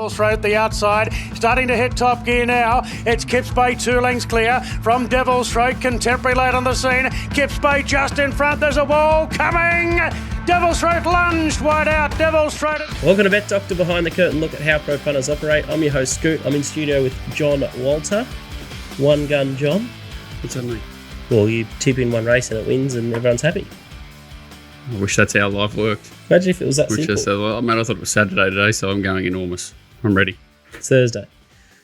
Devil Throat the outside, starting to hit top gear now. It's Kips Bay 2 lengths clear from Devil's Throat. Contemporary late on the scene. Kips Bay just in front. There's a wall coming. Devil's Throat lunged wide out. Devil's Throat. Welcome to Bet Doctor Behind the Curtain. Look at how pro punters operate. I'm your host Scoot. I'm in studio with John Walter. One gun John. What's that mean? Well, you tip in one race and it wins and everyone's happy. I wish that's how life worked. Imagine if it was that simple. I thought it was Saturday today, so I'm going enormous. I'm ready. It's Thursday.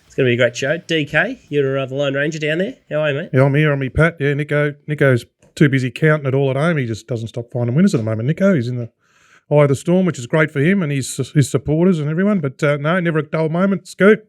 It's going to be a great show. DK, you're the Lone Ranger down there. How are you, mate? Yeah, I'm here. I'm me, Pat. Yeah, Nico's too busy counting it all at home. He just doesn't stop finding winners at the moment. Nico, he's in the eye of the storm, which is great for him and his supporters and everyone. But no, never a dull moment. Scoot,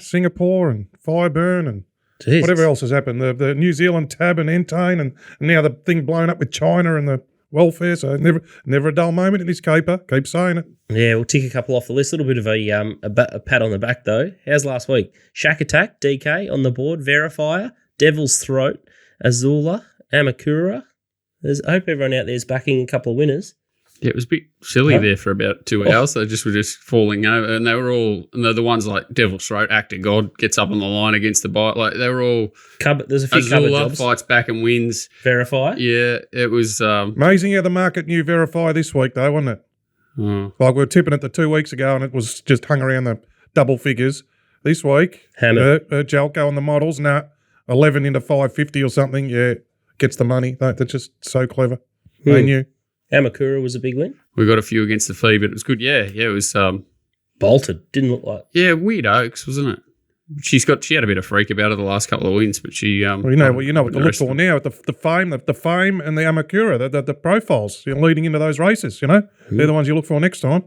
Singapore and Fireburn and Jesus. Whatever else has happened. The New Zealand tab and Entane and now the thing blown up with China and the welfare. So never a dull moment in this caper. Keep saying it. Yeah, we'll tick a couple off the list. A little bit of a pat on the back though. How's last week? Shack Attack, DK on the board, Verifier, Devil's Throat, Azula, Amakura. I hope everyone out there is backing a couple of winners. Yeah, it was a bit silly there for about 2 hours. They were just falling over, and they were all, and they're the ones like Devil's Throat, Act of God, gets up on the line against the bite. Like they were all. There's a few cover jobs. Fights back and wins. Verify. Yeah, it was amazing how the market knew Verify this week, though, wasn't it? Oh. Like we were tipping it the 2 weeks ago, and it was just hung around the double figures. This week, Jalco on the models, 11 into 550 or something. Yeah, gets the money. They're just so clever. They knew. Amakura was a big win. We got a few against the fee, but it was good. Yeah, it was bolted. Didn't look like. Yeah, weird Oaks, wasn't it? She had a bit of freak about her the last couple of wins, but she. Well, you know what to look for now. The fame and the Amakura, the profiles leading into those races. They're the ones you look for next time.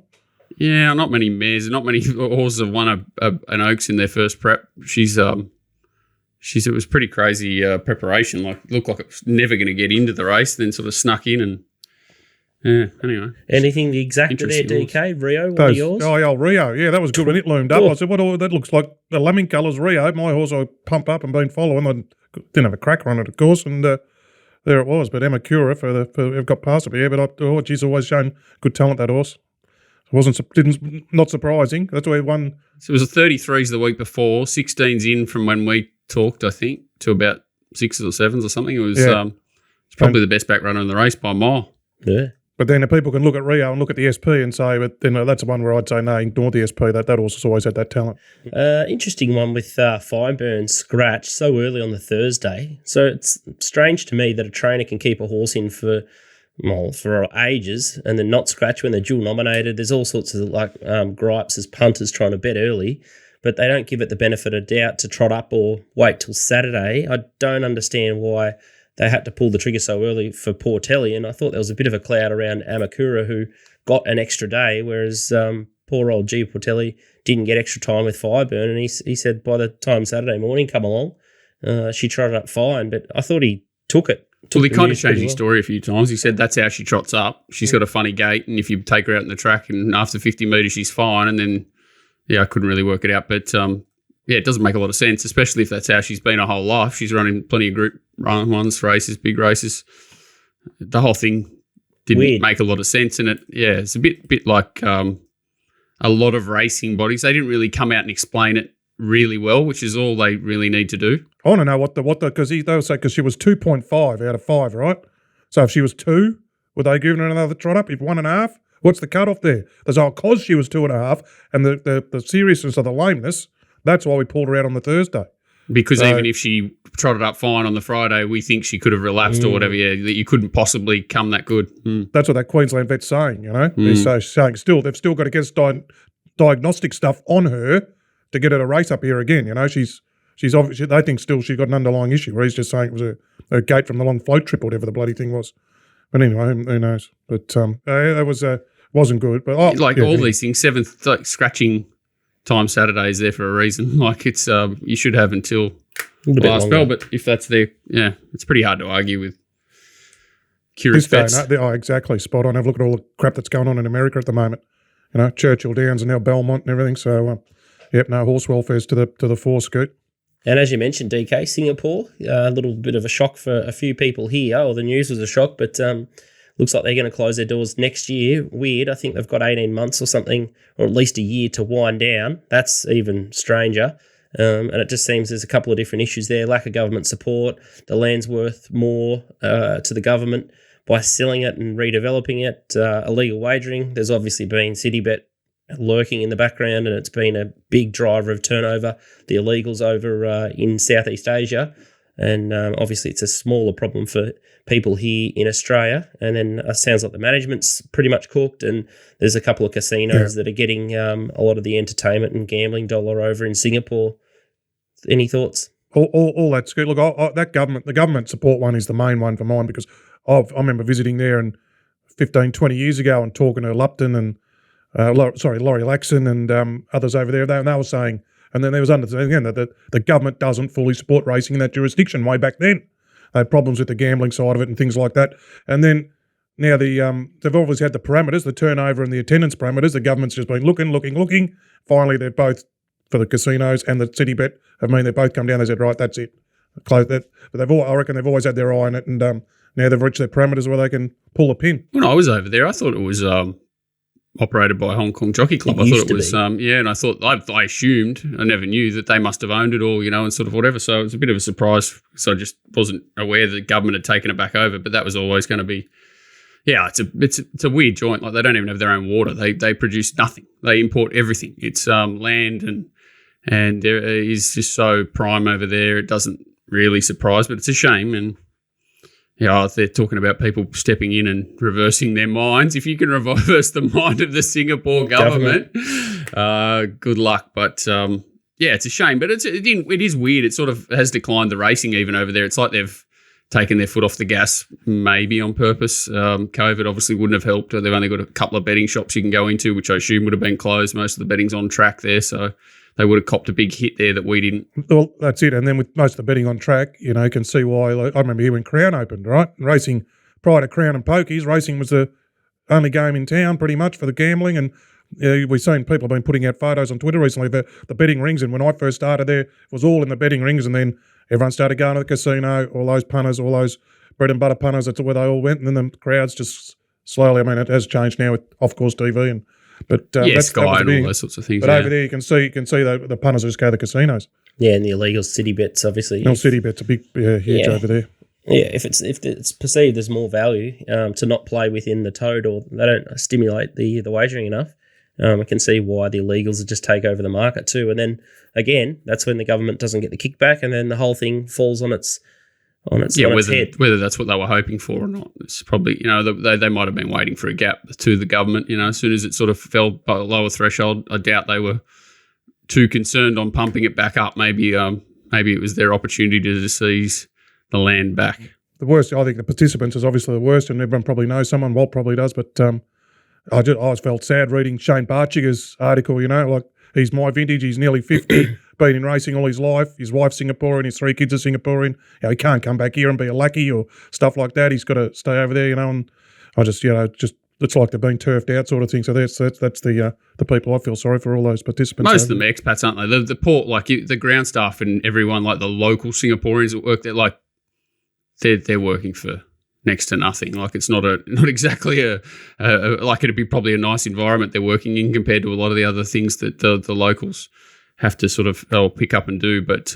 Yeah, not many mares, not many horses have won an Oaks in their first prep. It was pretty crazy preparation. Like looked like it was never going to get into the race, then sort of snuck in and. Yeah, anyway. Anything the exact there, DK? Rio, one of yours? Oh, Rio. Yeah, that was good when it loomed up. I said, that looks like the lemming colours Rio. My horse I pump up and been following. I didn't have a cracker on it, of course, and there it was. But Amakura I've got past it. Yeah, but she's always shown good talent, that horse. Not surprising. That's why he won. So it was a 33s the week before, 16s in from when we talked, I think, to about 6s or 7s or something. It was it's probably the best back runner in the race by a mile. Yeah. But then the people can look at Rio and look at the SP and say, but then that's the one where I'd say, no, ignore the SP. That horse has always had that talent. Interesting one with Fireburn scratch so early on the Thursday. So it's strange to me that a trainer can keep a horse in for ages and then not scratch when they're dual nominated. There's all sorts of gripes as punters trying to bet early, but they don't give it the benefit of doubt to trot up or wait till Saturday. I don't understand why they had to pull the trigger so early for Portelli, and I thought there was a bit of a cloud around Amakura, who got an extra day, whereas poor old G. Portelli didn't get extra time with Fireburn, and he said by the time Saturday morning come along, she trotted up fine, but I thought he took it. Well, he kind of changed his story a few times. He said that's how she trots up. She's got a funny gait, and if you take her out in the track and after 50 metres she's fine, and then, I couldn't really work it out, but it doesn't make a lot of sense, especially if that's how she's been her whole life. She's running plenty of group runs, races, big races. The whole thing didn't make a lot of sense, and it's a bit like a lot of racing bodies. They didn't really come out and explain it really well, which is all they really need to do. I want to know because they'll say because she was 2.5 out of 5, right? So if she was 2, would they give her another trot up? If 1.5, what's the cutoff there? There's because she was 2.5, and the seriousness of the lameness. That's why we pulled her out on the Thursday. Because even if she trotted up fine on the Friday, we think she could have relapsed or whatever, that you couldn't possibly come that good. That's what that Queensland vet's saying, He's saying they've still got to get diagnostic stuff on her to get her to race up here again, She's obviously, they think still she's got an underlying issue, where he's just saying it was a gate from the long float trip or whatever the bloody thing was. But anyway, who knows? But that wasn't good. But these things, seventh scratching time Saturday is there for a reason. Like it's you should have until the last spell, but if that's there, it's pretty hard to argue with curious bets. Exactly, spot on. Have a look at all the crap that's going on in America at the moment. Churchill Downs and now Belmont and everything. So, horse welfare's to the fore, Scoot. And as you mentioned, DK, Singapore, a little bit of a shock for a few people here. The news was a shock, but looks like they're going to close their doors next year. Weird. I think they've got 18 months or something, or at least a year to wind down. That's even stranger. And it just seems there's a couple of different issues there. Lack of government support. The land's worth more to the government by selling it and redeveloping it. Illegal wagering. There's obviously been CityBet lurking in the background, and it's been a big driver of turnover, the illegals over in Southeast Asia. And obviously it's a smaller problem for people here in Australia. And then it sounds like the management's pretty much cooked, and there's a couple of casinos that are getting a lot of the entertainment and gambling dollar over in Singapore. Any thoughts? All that's good. Look, the government support one is the main one for mine, because I remember visiting there 15, 20 years ago and talking to Lupton and Laurie Laxon and others over there. They were saying, and then there was again that the government doesn't fully support racing in that jurisdiction. Way back then, they had problems with the gambling side of it and things like that. And then now they've obviously had the parameters, the turnover and the attendance parameters. The government's just been looking. Finally, they're both for the casinos and the CityBet. They've both come down. They said, right, that's it, close that. But I reckon they've always had their eye on it, and now they've reached their parameters where they can pull a pin. When I was over there, I thought it was operated by Hong Kong Jockey Club. I thought it was, and I thought, I assumed, I never knew that they must have owned it all, and sort of whatever. So it was a bit of a surprise. So I just wasn't aware that the government had taken it back over, but that was always going to be, it's a weird joint. Like, they don't even have their own water. They produce nothing. They import everything. It's land and there is just so prime over there. It doesn't really surprise, but it's a shame. And they're talking about people stepping in and reversing their minds. If you can reverse the mind of the Singapore government. Good luck. But it's a shame. But it is weird. It sort of has declined the racing even over there. It's like they've taken their foot off the gas, maybe on purpose. COVID obviously wouldn't have helped. They've only got a couple of betting shops you can go into, which I assume would have been closed. Most of the betting's on track there, so they would have copped a big hit there that we didn't. Well, that's it. And then with most of the betting on track, you can see why. I remember here when Crown opened, right? Racing, prior to Crown and Pokies, racing was the only game in town pretty much for the gambling. And we've seen people have been putting out photos on Twitter recently of the betting rings. And when I first started there, it was all in the betting rings. And then everyone started going to the casino, all those punters, all those bread and butter punters, that's where they all went. And then the crowds just slowly, it has changed now with off-course TV But Sky and all those sorts of things. But over there, you can see the punters just go to the casinos. Yeah, and the illegal CityBets, obviously. No, CityBet's a big, huge over there. Yeah, if it's perceived as more value to not play within the tote, or they don't stimulate the wagering enough, I can see why the illegals would just take over the market too. And then again, that's when the government doesn't get the kickback, and then the whole thing falls on its head. Whether that's what they were hoping for or not, it's probably they might have been waiting for a gap to the government. As soon as it sort of fell by a lower threshold, I doubt they were too concerned on pumping it back up. Maybe it was their opportunity to seize the land back. The worst, I think, the participants is obviously the worst, and everyone probably knows someone. Walt probably does, but I just felt sad reading Shane Barchiger's article. Like, he's my vintage. He's nearly 50. Been in racing all his life. His wife's Singaporean. His 3 kids are Singaporean. He can't come back here and be a lucky or stuff like that. He's got to stay over there, And I just, it's like they're being turfed out, sort of thing. So that's the people I feel sorry for, all those participants. Most of them are expats, aren't they? The port, like the ground staff and everyone, like the local Singaporeans that work there, like they're working for next to nothing. Like, it's not exactly a like, it'd be probably a nice environment they're working in compared to a lot of the other things that the locals have to sort of pick up and do. But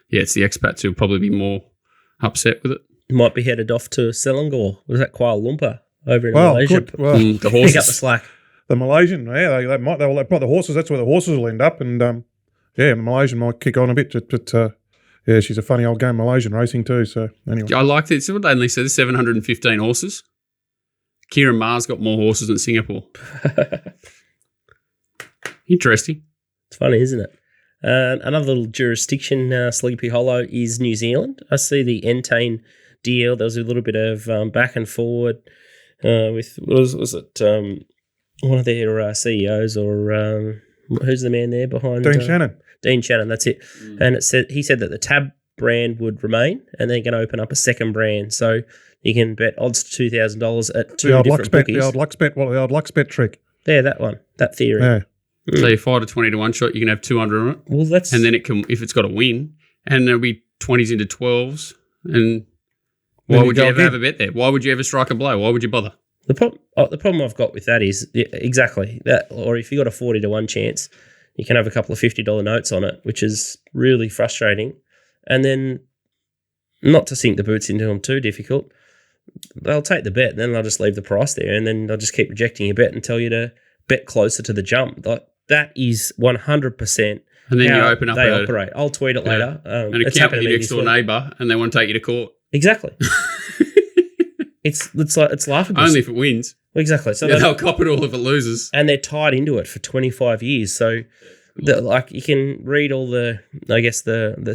it's the expats who'll probably be more upset with it. Might be headed off to Selangor. Was that Kuala Lumpur over in Malaysia? The horses. Pick up the slack. The Malaysian, they might the horses. That's where the horses will end up, and the Malaysian might kick on a bit. But she's a funny old game, Malaysian racing too. So anyway, I like this. What they only said, 715 horses. Kieran Maher's got more horses than Singapore. Interesting. It's funny, isn't it? Another little jurisdiction, Sleepy Hollow, is New Zealand. I see the Entain deal. There was a little bit of back and forward with, was it one of their CEOs, or who's the man there behind? Dean Shannon. Dean Shannon, that's it. And he said that the Tab brand would remain, and they're going to open up a second brand. So you can bet odds to $2,000 at two different bookies. The old Lux bet trick. Yeah, that one, that theory. Yeah. So you 5 to 20 to 1 shot, you can have 200 on it. Well, and then it can, if it's got a win, and there'll be 20s into 12s, and Why Then would you go ever again. have a bet there? Why would you ever strike a blow? Why would you bother? The problem I've got with that is exactly that. Or if you got a 40 to 1 chance, you can have a couple of $50 notes on it, which is really frustrating. And then, not to sink the boots into them too difficult, they'll take the bet and then they'll just leave the price there, and then they'll just keep rejecting your bet and tell you to bet closer to the jump. Like, that is 100%. And then how you open up they operate. I'll tweet it later. an It's account happened with to your me next this door week. neighbour, and they want to take you to court. Exactly. It's laughable. Only if it wins. Exactly. So Yeah, they'll cop it all if it loses. and they're tied into it for 25 years. So, you can read all the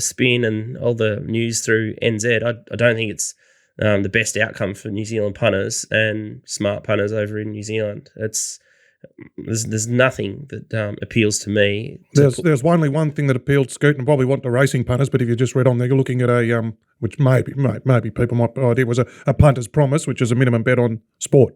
spin and all the news through NZ. I don't think it's the best outcome for New Zealand punters and smart punters over in New Zealand. There's nothing that appeals to me. There's only one thing that appealed to Scoot, and probably want the racing punters, but if you just read on there, you're looking at a which maybe people might have idea was a punter's promise, which is a minimum bet on sport.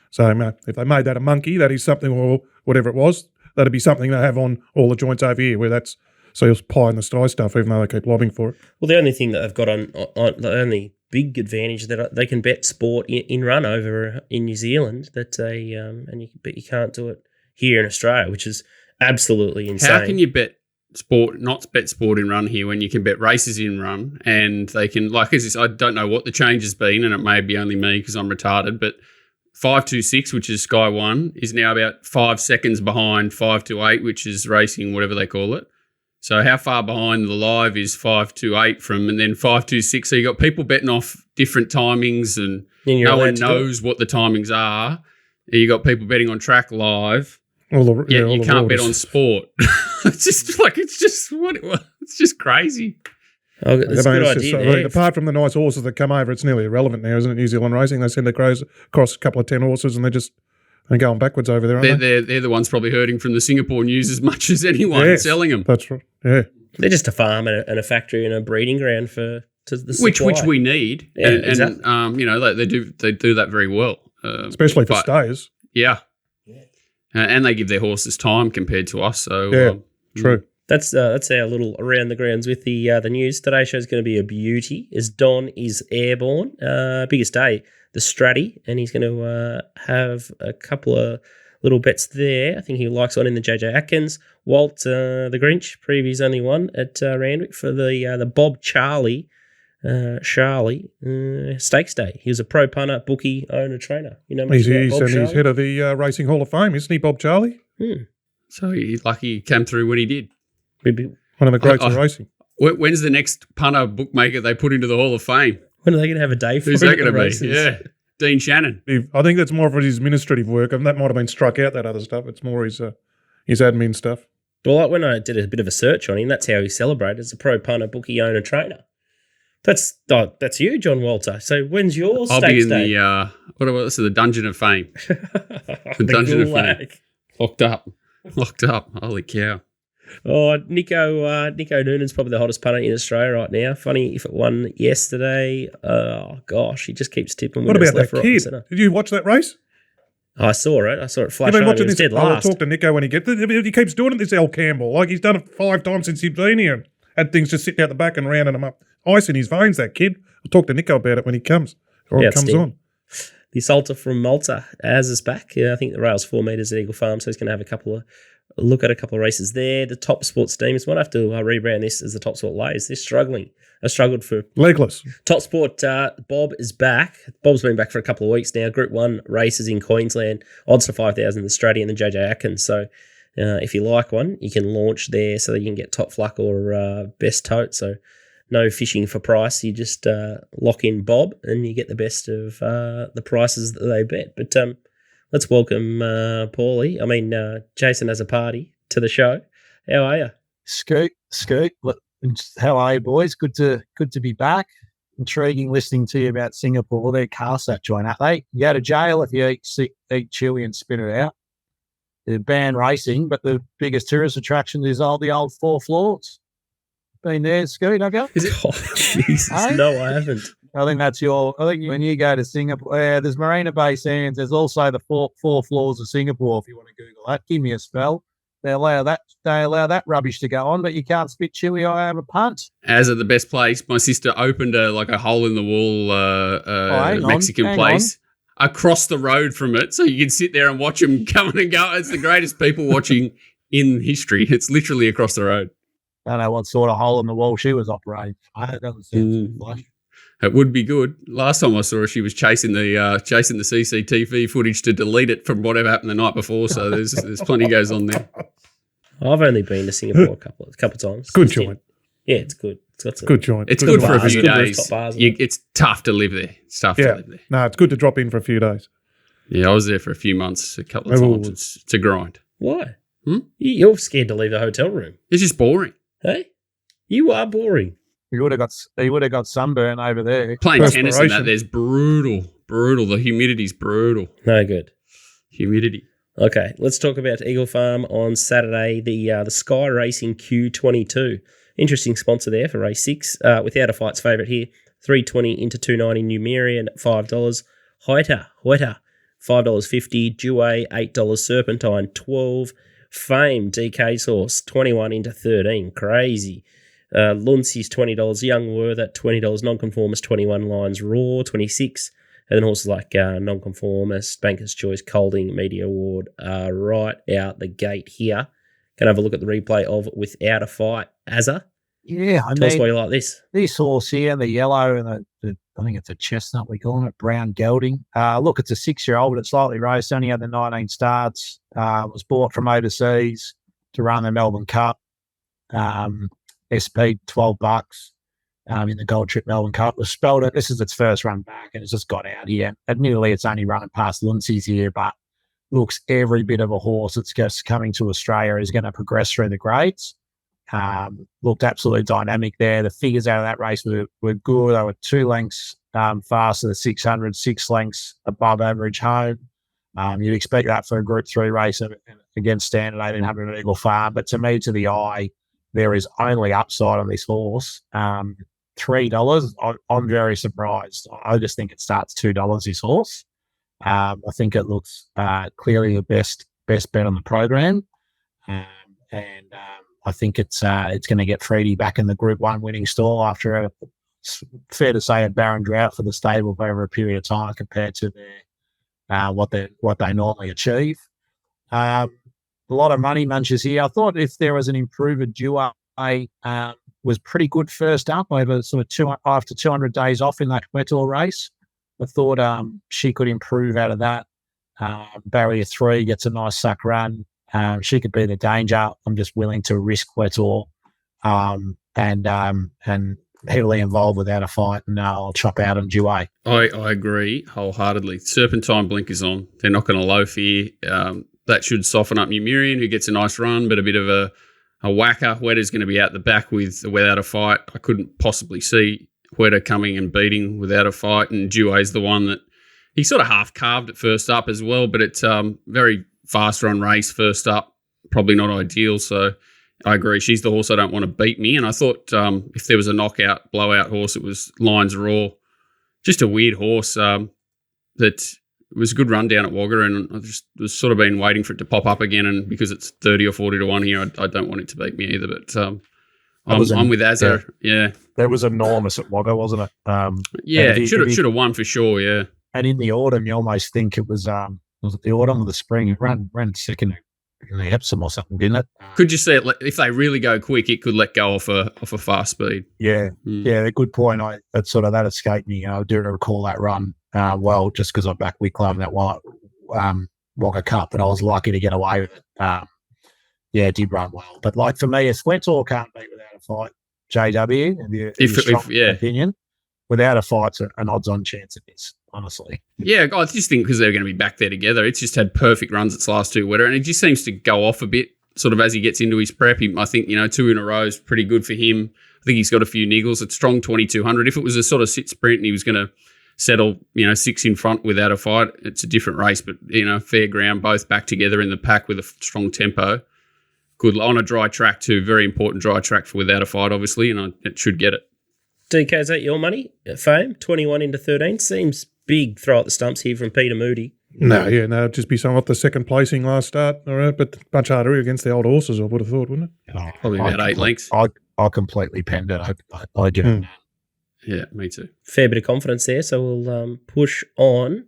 So if they made that a monkey, that is something, or whatever it was, that'd be something they have on all the joints over here, where that's seals pie in the sky stuff, even though they keep lobbying for it. Well, the only thing that they've got on the only big advantage that they can bet sport in run over in New Zealand, but you can't do it here in Australia, which is absolutely insane. How can you bet sport, not bet sport in run here, when you can bet races in run, and they can, I don't know what the change has been, and it may be only me because I'm retarded, but 526, which is Sky 1, is now about 5 seconds behind 528, which is racing, whatever they call it. So how far behind the live is 528 from, and then 526? So you got people betting off different timings, and no one knows what the timings are. You got people betting on track live. You can't bet on sport. It's just crazy. Oh, that's a good idea. Apart from the nice horses that come over, it's nearly irrelevant now, isn't it? New Zealand racing, they send their crows across a couple of 10 horses, and they're going backwards over there, aren't they? They're the ones probably hurting from the Singapore news as much as anyone selling them. That's right. Yeah, they're just a farm and a factory and a breeding ground to the supply. which we need. Yeah, exactly. They do that very well, especially for stayers. Yeah. And they give their horses time compared to us. So true. That's our little around the grounds with the news. Today's show is going to be a beauty, as Don is airborne. Biggest day, the Straddy, and he's going to have a couple of little bets there. I think he likes one in the JJ Atkins. Walt, the Grinch, previews only one at Randwick for the Bob Charlie Stakes Day. He was a pro punter, bookie, owner, trainer. You know, he's head of the Racing Hall of Fame, isn't he, Bob Charlie? So he's lucky he came through when he did. One of the greats of racing. When's the next punter bookmaker they put into the Hall of Fame? When are they going to have a day for Who's that going to be? Yeah, Dean Shannon. I think that's more of his administrative work, and that might have been struck out, that other stuff. It's more his admin stuff. Well, when I did a bit of a search on him, that's how he celebrated as a pro punter, bookie, owner, trainer. That's you, John Walter. So when's your I'll be in day? the Dungeon of Fame. The Dungeon of Fame. Locked up. Holy cow. Oh, Nico Noonan's probably the hottest punter in Australia right now. Funny if it won yesterday. Oh, gosh, he just keeps tipping. What about left, that right, kid? Center. Did you watch that race? I saw it flash You've been on. watching He was this. dead last. I'll talk to Nico when he gets it. He keeps doing it, this L. Campbell. Like, he's done it 5 times since he's been here. Had things just sitting out the back and rounding him up. Ice in his veins, that kid. I'll talk to Nico about it when he comes. Or it comes on. The Salter from Malta, Az is back. Yeah, I think the rail's 4 metres at Eagle Farm, so he's going to have a look at a couple of races there. The TopSport Steamers might have to rebrand this as the TopSport Lays. They're struggling. I struggled for legless. TopSport. Bob is back. Bob's been back for a couple of weeks now. Group 1 races in Queensland. Odds for 5,000 the Straddy and the JJ Atkins. So if you like one, you can launch there so that you can get top fluck or best tote. So no fishing for price. You just lock in Bob and you get the best of the prices that they bet. But let's welcome Jason AZZOPARDI to the show. How are you? Scoot. How are you, boys? Good to be back. Intriguing listening to you about Singapore. They're cast that joint, aren't they? You go to jail if you eat chili and spit it out. They're banned racing, but the biggest tourist attraction is the old 4 floors. Been there, Scoot, have you? Oh, Jesus. Hey? No, I haven't. I think when you go to Singapore, there's Marina Bay Sands. There's also the four floors of Singapore if you want to Google that. Give me a spell. They allow that rubbish to go on, but you can't spit chili over a punt. As at the best place, my sister opened a hole in the wall Mexican place across the road from it, so you can sit there and watch them coming and go. It's the greatest people watching in history. It's literally across the road. I don't know what sort of hole in the wall she was operating. That doesn't sound flush. It would be good. Last time I saw her, she was chasing the CCTV footage to delete it from whatever happened the night before. So there's plenty goes on there. I've only been to Singapore a couple of times. Good joint. Yeah, it's good. It's Good joint. It's good for a bars, few good days. rooftop bars. It's tough to live there. It's tough to live there. No, it's good to drop in for a few days. Yeah, I was there for a few months, a couple of times. It's a grind. Why? You're scared to leave the hotel room. It's just boring. Hey, you are boring. He would have got sunburn over there. Playing tennis and that, there's brutal. The humidity's brutal. No good. Humidity. Okay, let's talk about Eagle Farm on Saturday, the Sky Racing Q22. Interesting sponsor there for race 6. Without a Fight's favourite here, 320 into 290 Numerian at $5. Hoita, $5.50. Dewey, $8. Serpentine, $12. Fame, DK's horse, 21 into 13. Crazy. Luncey's $20. Young Worth at $20. Nonconformist, 21. Lions Raw, 26. And then horses like Nonconformist, Banker's Choice, Colding, Media Award are right out the gate here. Can have a look at the replay of Without a Fight. Azza? Yeah, Tell us why you like this. This horse here, the yellow and the I think it's a chestnut, we call it, brown gelding. Look, it's a 6-year-old, but it's slightly raced, only had the 19 starts. Was bought from overseas to run the Melbourne Cup. SP $12 in the Gold Trip Melbourne Cup. Was spelled it. This is its first run back, and it's just got out here. Admittedly, it's only running past Luncey's here, but looks every bit of a horse that's just coming to Australia is going to progress through the grades. Looked absolutely dynamic there. The figures out of that race were good. They were 2 lengths faster than 600, 6 lengths above average home. You'd expect that for a Group 3 race against Standard 1800 at Eagle Farm. But to me, to the eye, there is only upside on this horse. $3, I'm very surprised. I just think it starts $2, this horse. I think it looks clearly the best bet on the program. I think it's going to get Freddie back in the Group 1 winning stall after it's fair to say a barren drought for the stable over a period of time compared to what they normally achieve. A lot of money munches here. I thought if there was an improver Dewey was pretty good first up over sort of after 200 days off in that Quetor race. I thought she could improve out of that. Barrier 3 gets a nice suck run. She could be the danger. I'm just willing to risk Quetor and heavily involved Without a Fight, and I'll chop out on Dewey. I agree wholeheartedly. Serpentine blinkers on. They're not going to loaf here. That should soften up Numerian, who gets a nice run, but a bit of a whacker. Wetter's going to be out the back with Without a Fight. I couldn't possibly see Wetter coming and beating Without a Fight, and Dewey's the one that he sort of half carved at first up as well, but it's very fast run race first up, probably not ideal. So I agree. She's the horse I don't want to beat me. And I thought if there was a knockout, blowout horse, it was Lions Raw. Just a weird horse that was a good run down at Wagga, and I just was sort of been waiting for it to pop up again. And because it's 30 or 40 to 1 here, I don't want it to beat me either. But I'm with Azza. Yeah. That was enormous at Wagga, wasn't it? Yeah, should have won for sure, yeah. And in the autumn, you almost think it was it the autumn or the spring? It ran second in the Epsom or something, didn't it? Could you see it? If they really go quick, it could let go off a fast speed. Yeah, yeah, a good point. That escaped me. I do recall that run well, just because I backed Wicklow in that Wagga Cup, but I was lucky to get away with it. It did run well. But like for me, if Swentor can't beat Without a Fight, JW, if opinion, Without a Fight's an odds-on chance of this. Honestly. Yeah, I just think because they're going to be back there together. It's just had perfect runs its last 2 Wetter, and it just seems to go off a bit sort of as he gets into his prep. I think, 2 in a row is pretty good for him. I think he's got a few niggles. It's strong 2,200. If it was a sort of sit sprint and he was going to settle, 6 in front Without a Fight, it's a different race, but, fair ground, both back together in the pack with a strong tempo. Good on a dry track too. Very important dry track for Without a Fight, obviously, and it should get it. DK, is that your money? Fame, 21 into 13. Seems big throw at the stumps here from Peter Moody. No, it'd just be something off the second placing last start. All right, but much harder against the old horses, I would have thought, wouldn't it? Oh, Probably about 8 lengths. I completely penned it. I give it. Yeah, me too. Fair bit of confidence there, so we'll push on.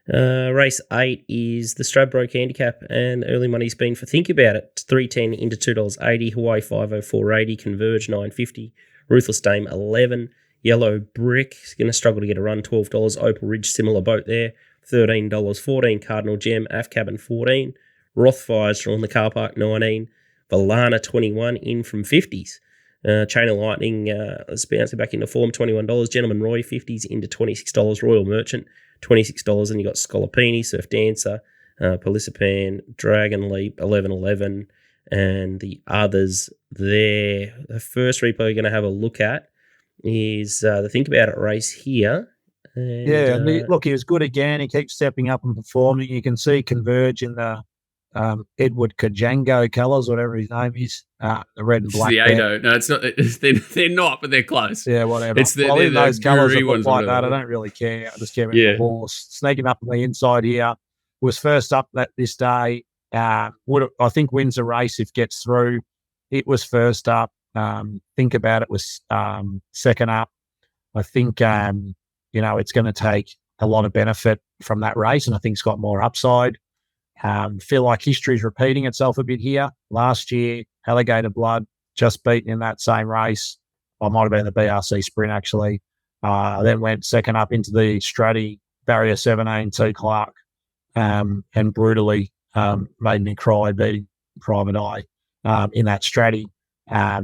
Race 8 is the Stradbroke Handicap, and early money's been for Think About It. $3.10 into $2.80. Hawaii 504.80. Converge $9.50. Ruthless Dame 11. Yellow Brick is going to struggle to get a run. $12. Opal Ridge, similar boat there. $13. 14. Cardinal Gem. AF Cabin 14. Rothfire's drawn the car park 19. Valana 21 in from 50s. Chain of Lightning is bouncing back into form, $21. Gentleman Roy 50s into $26. Royal Merchant $26, and you got Scolopini, Surf Dancer, Pelisipan, Dragon Leap, 11.11, and the others there. The first replay we're going to have a look at is the Think About It race here. And, look, he was good again. He keeps stepping up and performing. You can see Converge in the Edward Kajango colours, whatever his name is, the red and black. It's the Ado. No, it's not. They're not, but they're close. Yeah, whatever. It's they're those colours that look ones like that. I don't really care. I just care about the horse. Sneaking up on the inside here. Was first up this day. I think wins the race if gets through. It was first up. Think About It was second up. I think it's going to take a lot of benefit from that race, and I think it's got more upside. Feel like history's repeating itself a bit here. Last year, Alligator Blood just beaten in that same race. I might have been the BRC Sprint actually. Then went second up into the Stratty Barrier 17 T Clark, and brutally made me cry beating Private Eye in that Stratty.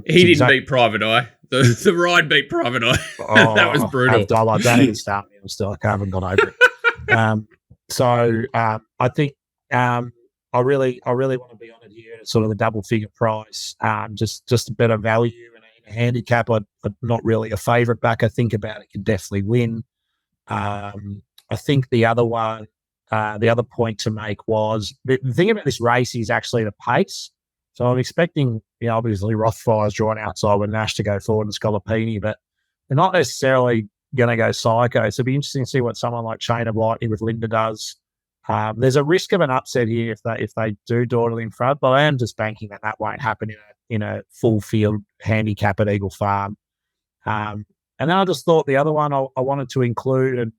He didn't beat Private Eye. The ride beat Private Eye. That was brutal. Don't even start me. I haven't got over it. So I think. I really want to be on it here at sort of the double figure price. Just a better value and a handicap. I'm not really a favourite back. I Think About It could definitely win. I think the other one, the other point to make was the thing about this race is actually the pace. So I'm expecting, obviously Rothfire's drawn outside with Nash to go forward and Scolopini, but they're not necessarily going to go psycho. So it'll be interesting to see what someone like Chain of Lightning with Linda does. There's a risk of an upset here if they do dawdle in front, but I am just banking that won't happen in a full field handicap at Eagle Farm. And then I just thought the other one I wanted to include, and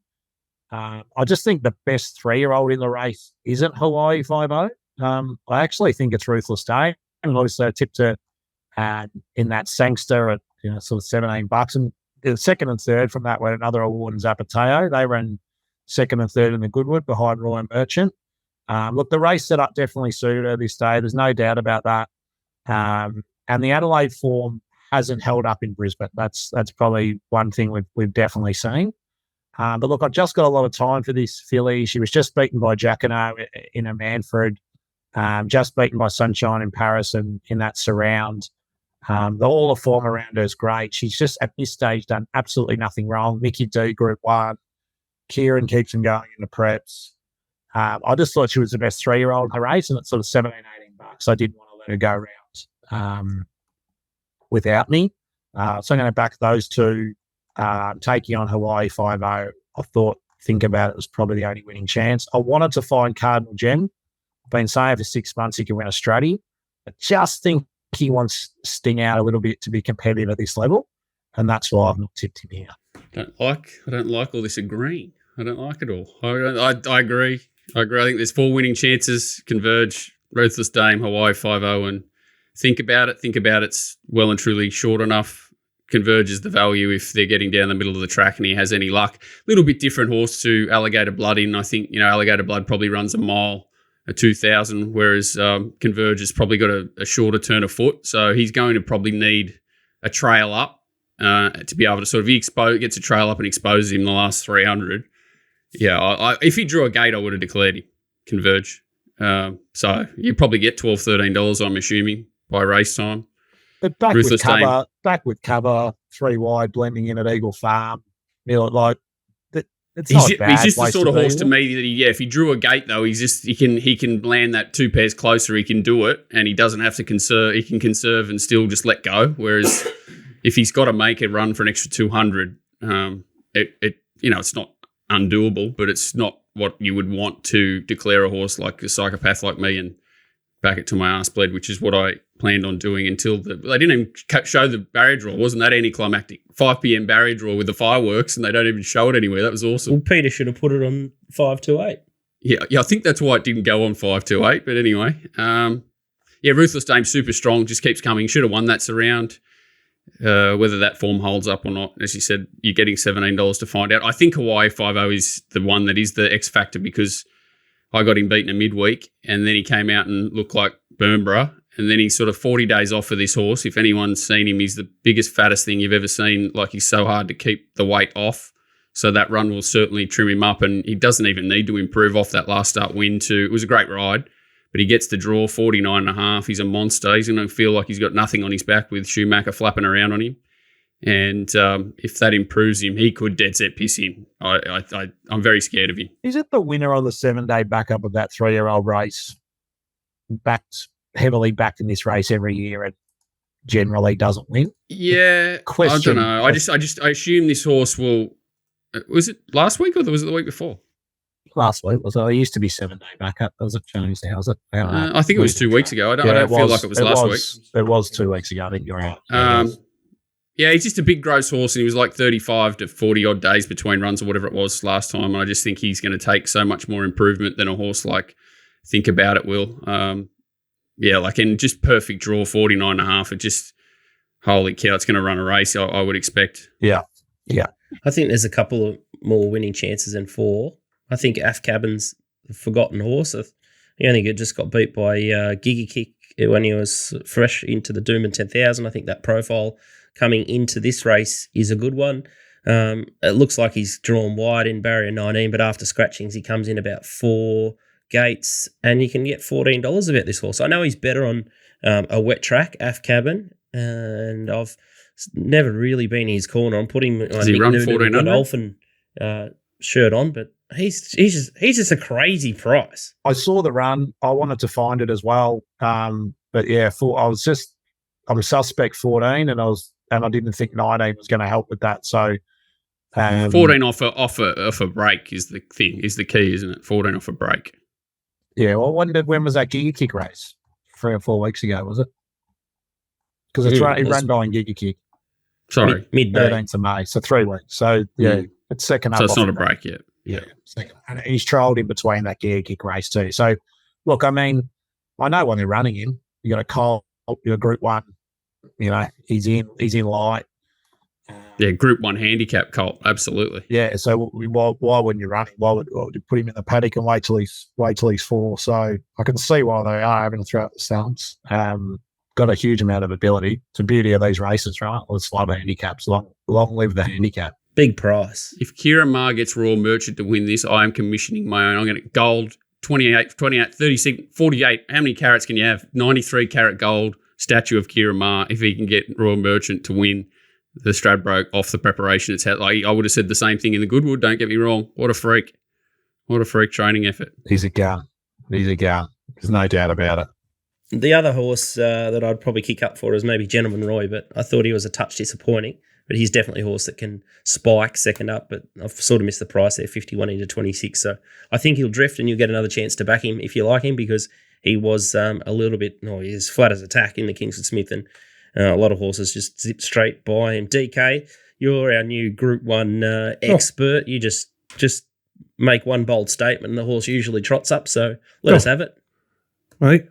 I just think the best 3-year-old in the race isn't Hawaii 5-0. I actually think it's Ruthless Day, and obviously I tipped it in that Sangster at sort of $17, and the second and third from that went another award in Zapateo. They ran second and third in the Goodwood behind Royal Merchant. Look, the race setup definitely suited her this day. There's no doubt about that. And the Adelaide form hasn't held up in Brisbane. That's probably one thing we've definitely seen. But look, I've just got a lot of time for this filly. She was just beaten by Jacquinot in a Manfred, just beaten by Sunshine in Paris and in that surround. All the form around her is great. She's just at this stage done absolutely nothing wrong. Mickey D, Group 1. Kieran keeps him going in the preps. I just thought she was the best 3-year-old in the race, and it's sort of $17, $18. I didn't want to let her go around without me. So I'm going to back those two, taking on Hawaii 5-0. I thought Think About It was probably the only winning chance. I wanted to find Cardinal Gem. I've been saying for 6 months he can win a Stratty. I just think he wants Sting out a little bit to be competitive at this level, and that's why I've not tipped him here. I don't like all this agreeing. I don't like it all. I agree. I think there's 4 winning chances: Converge, Ruthless Dame, Hawaii 5-0, and Think About It. Think About It's well and truly short enough. Converge is the value if they're getting down the middle of the track and he has any luck. Little bit different horse to Alligator Blood in. I think Alligator Blood probably runs a mile at 2,000, whereas Converge has probably got a shorter turn of foot, so he's going to probably need a trail up. To be able to sort of gets a trail up and exposes him in the last 300. Yeah, if he drew a gate, I would have declared him Converge. So you probably get $12, $13, I'm assuming, by race time. But back with cover, 3 wide, blending in at Eagle Farm. It's not bad. He's just the sort of horse to me that if he drew a gate though, he can land that 2 pairs closer. He can do it, and he doesn't have to conserve. He can conserve and still just let go. Whereas if he's got to make a run for an extra 200, it's not undoable, but it's not what you would want to declare a horse like a psychopath like me and back it to my arse bled, which is what I planned on doing until they didn't even show the barrier draw. Wasn't that anticlimactic? 5 p.m. barrier draw with the fireworks, and they don't even show it anywhere. That was awesome. Well, Peter should have put it on 528. Yeah, I think that's why it didn't go on 528. But anyway, Ruthless Dame super strong, just keeps coming. Should have won that surround. Whether that form holds up or not, as you said, you're getting $17 to find out. I think Hawaii 5-0 is the one that is the X factor because I got him beaten a midweek and then he came out and looked like Burnborough, and then he's sort of 40 days off for this horse. If anyone's seen him, he's the biggest, fattest thing you've ever seen. Like, he's so hard to keep the weight off. So that run will certainly trim him up, and he doesn't even need to improve off that last start win too. It was a great ride. But he gets the draw, 49.5. He's a monster. He's going to feel like he's got nothing on his back with Schumacher flapping around on him. And if that improves him, he could dead set piss him. I'm very scared of him. Is it the winner on the 7-day backup of that 3-year-old race? Heavily backed in this race every year and generally doesn't win? Yeah, Question. I don't know. I assume this horse will. Was it last week or was it the week before? Last week was it? It used to be 7-day backup. Was it changed now? Was it? I think it was 2 weeks ago. I don't feel like it was last week. It was 2 weeks ago. I think you're right. Yeah, he's just a big, gross horse, and he was like 35 to 40 odd days between runs or whatever it was last time. And I just think he's going to take so much more improvement than a horse like Think About It will. And just perfect draw, 49.5. It just, holy cow, it's going to run a race, I would expect. Yeah. I think there's a couple of more winning chances than 4. I think Afcabin's the forgotten horse. He only just got beat by Giga Kick when he was fresh into the Doom and 10,000. I think that profile coming into this race is a good one. It looks like he's drawn wide in barrier 19, but after scratchings, he comes in about 4 gates, and you can get $14 about this horse. I know he's better on a wet track, Afcabin, and I've never really been in his corner. I'm putting Does he run 1400? Dolphin shirt on, but he's just a crazy price. I saw the run. I wanted to find it as well. But yeah, I'm a suspect 14, and I didn't think 19 was going to help with that. So 14 off a break is the key, isn't it? 14 off a break. Yeah, well, when was that Giga Kick race? 3 or 4 weeks ago, was it? Because it ran by Giga Kick. Sorry, midday, 13th of May, so 3 weeks. So yeah, it's second up. So it's not a break yet. Yeah, second. And he's trolled in between that Giga Kick race too. So look, I mean, I know when they're running him. You got a Cole, you got Group 1. You know, he's in light. Yeah, Group 1 handicap colt, absolutely. Yeah, so why wouldn't you run him? Why would you put him in the paddock and wait till he's 4? So I can see why they are having to throw out the stumps. Got a huge amount of ability. It's the beauty of these races, right? Let's love handicaps. Long live the handicap. Big price. If Kieran Maher gets Royal Merchant to win this, I am commissioning my own. I'm going to gold 28, 36, 48. How many carats can you have? 93 carat gold statue of Kieran Maher if he can get Royal Merchant to win the Stradbroke off the preparation it's had. Like, I would have said the same thing in the Goodwood, don't get me wrong. What a freak. What a freak training effort. He's a gun. There's no doubt about it. The other horse that I'd probably kick up for is maybe Gentleman Roy, but I thought he was a touch disappointing. But he's definitely a horse that can spike second up, but I've sort of missed the price there, 51 into 26. So I think he'll drift and you'll get another chance to back him if you like him, because he was a little bit, he's flat as a tack in the Kingsford Smith, and a lot of horses just zip straight by him. DK, you're our new Group 1 expert. You just make one bold statement and the horse usually trots up, so let us have it. Mate?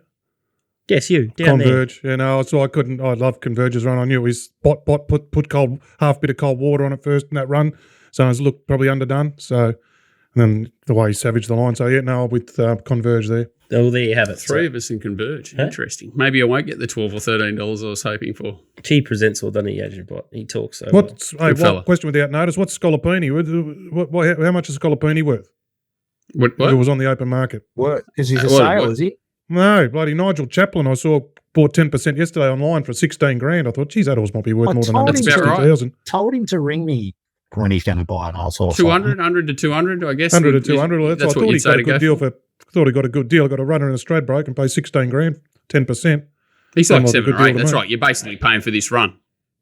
Yes, you, down Converge. There. So I love Converge's run. I knew his put half bit of cold water on it first in that run, so it looked probably underdone. So, and then the way he savaged the line. So yeah, no, with Converge there. Oh, there you have it. Three of us in Converge. Huh? Interesting. Maybe I won't get the $12 or $13 I was hoping for. He presents all, doesn't he, Adjabot? He talks so well. Question without notice, what's Scolopini worth? How much is Scolopini worth? What? If it was on the open market. What? Is he a sale, is he? No, bloody Nigel Chaplin I saw bought 10% yesterday online for 16 grand. I thought, geez, that horse might be worth more than 160,000. Told him to ring me when he's going to buy an horse. 200, 100 to 200, I guess. 100 to 200. That's I thought he got a good deal for. Thought he got a good deal. Got a runner in a Stradbroke and pay 16 grand, 10%. He's like 7 or 8. That's right. You're basically paying for this run.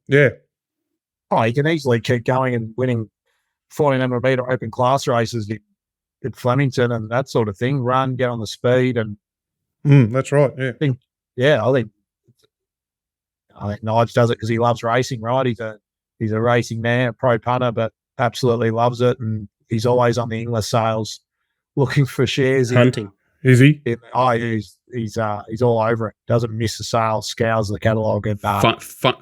Yeah. Oh, he can easily keep going and winning 1400 metre open class races at Flemington and that sort of thing. Run, get on the speed, and That's right. Yeah. I think Nige does it because he loves racing, right? He's a racing man, a pro punter, but absolutely loves it, and he's always on the English sales looking for shares. Hunting. Is he? He's all over it. Doesn't miss a sale, scours the catalogue. And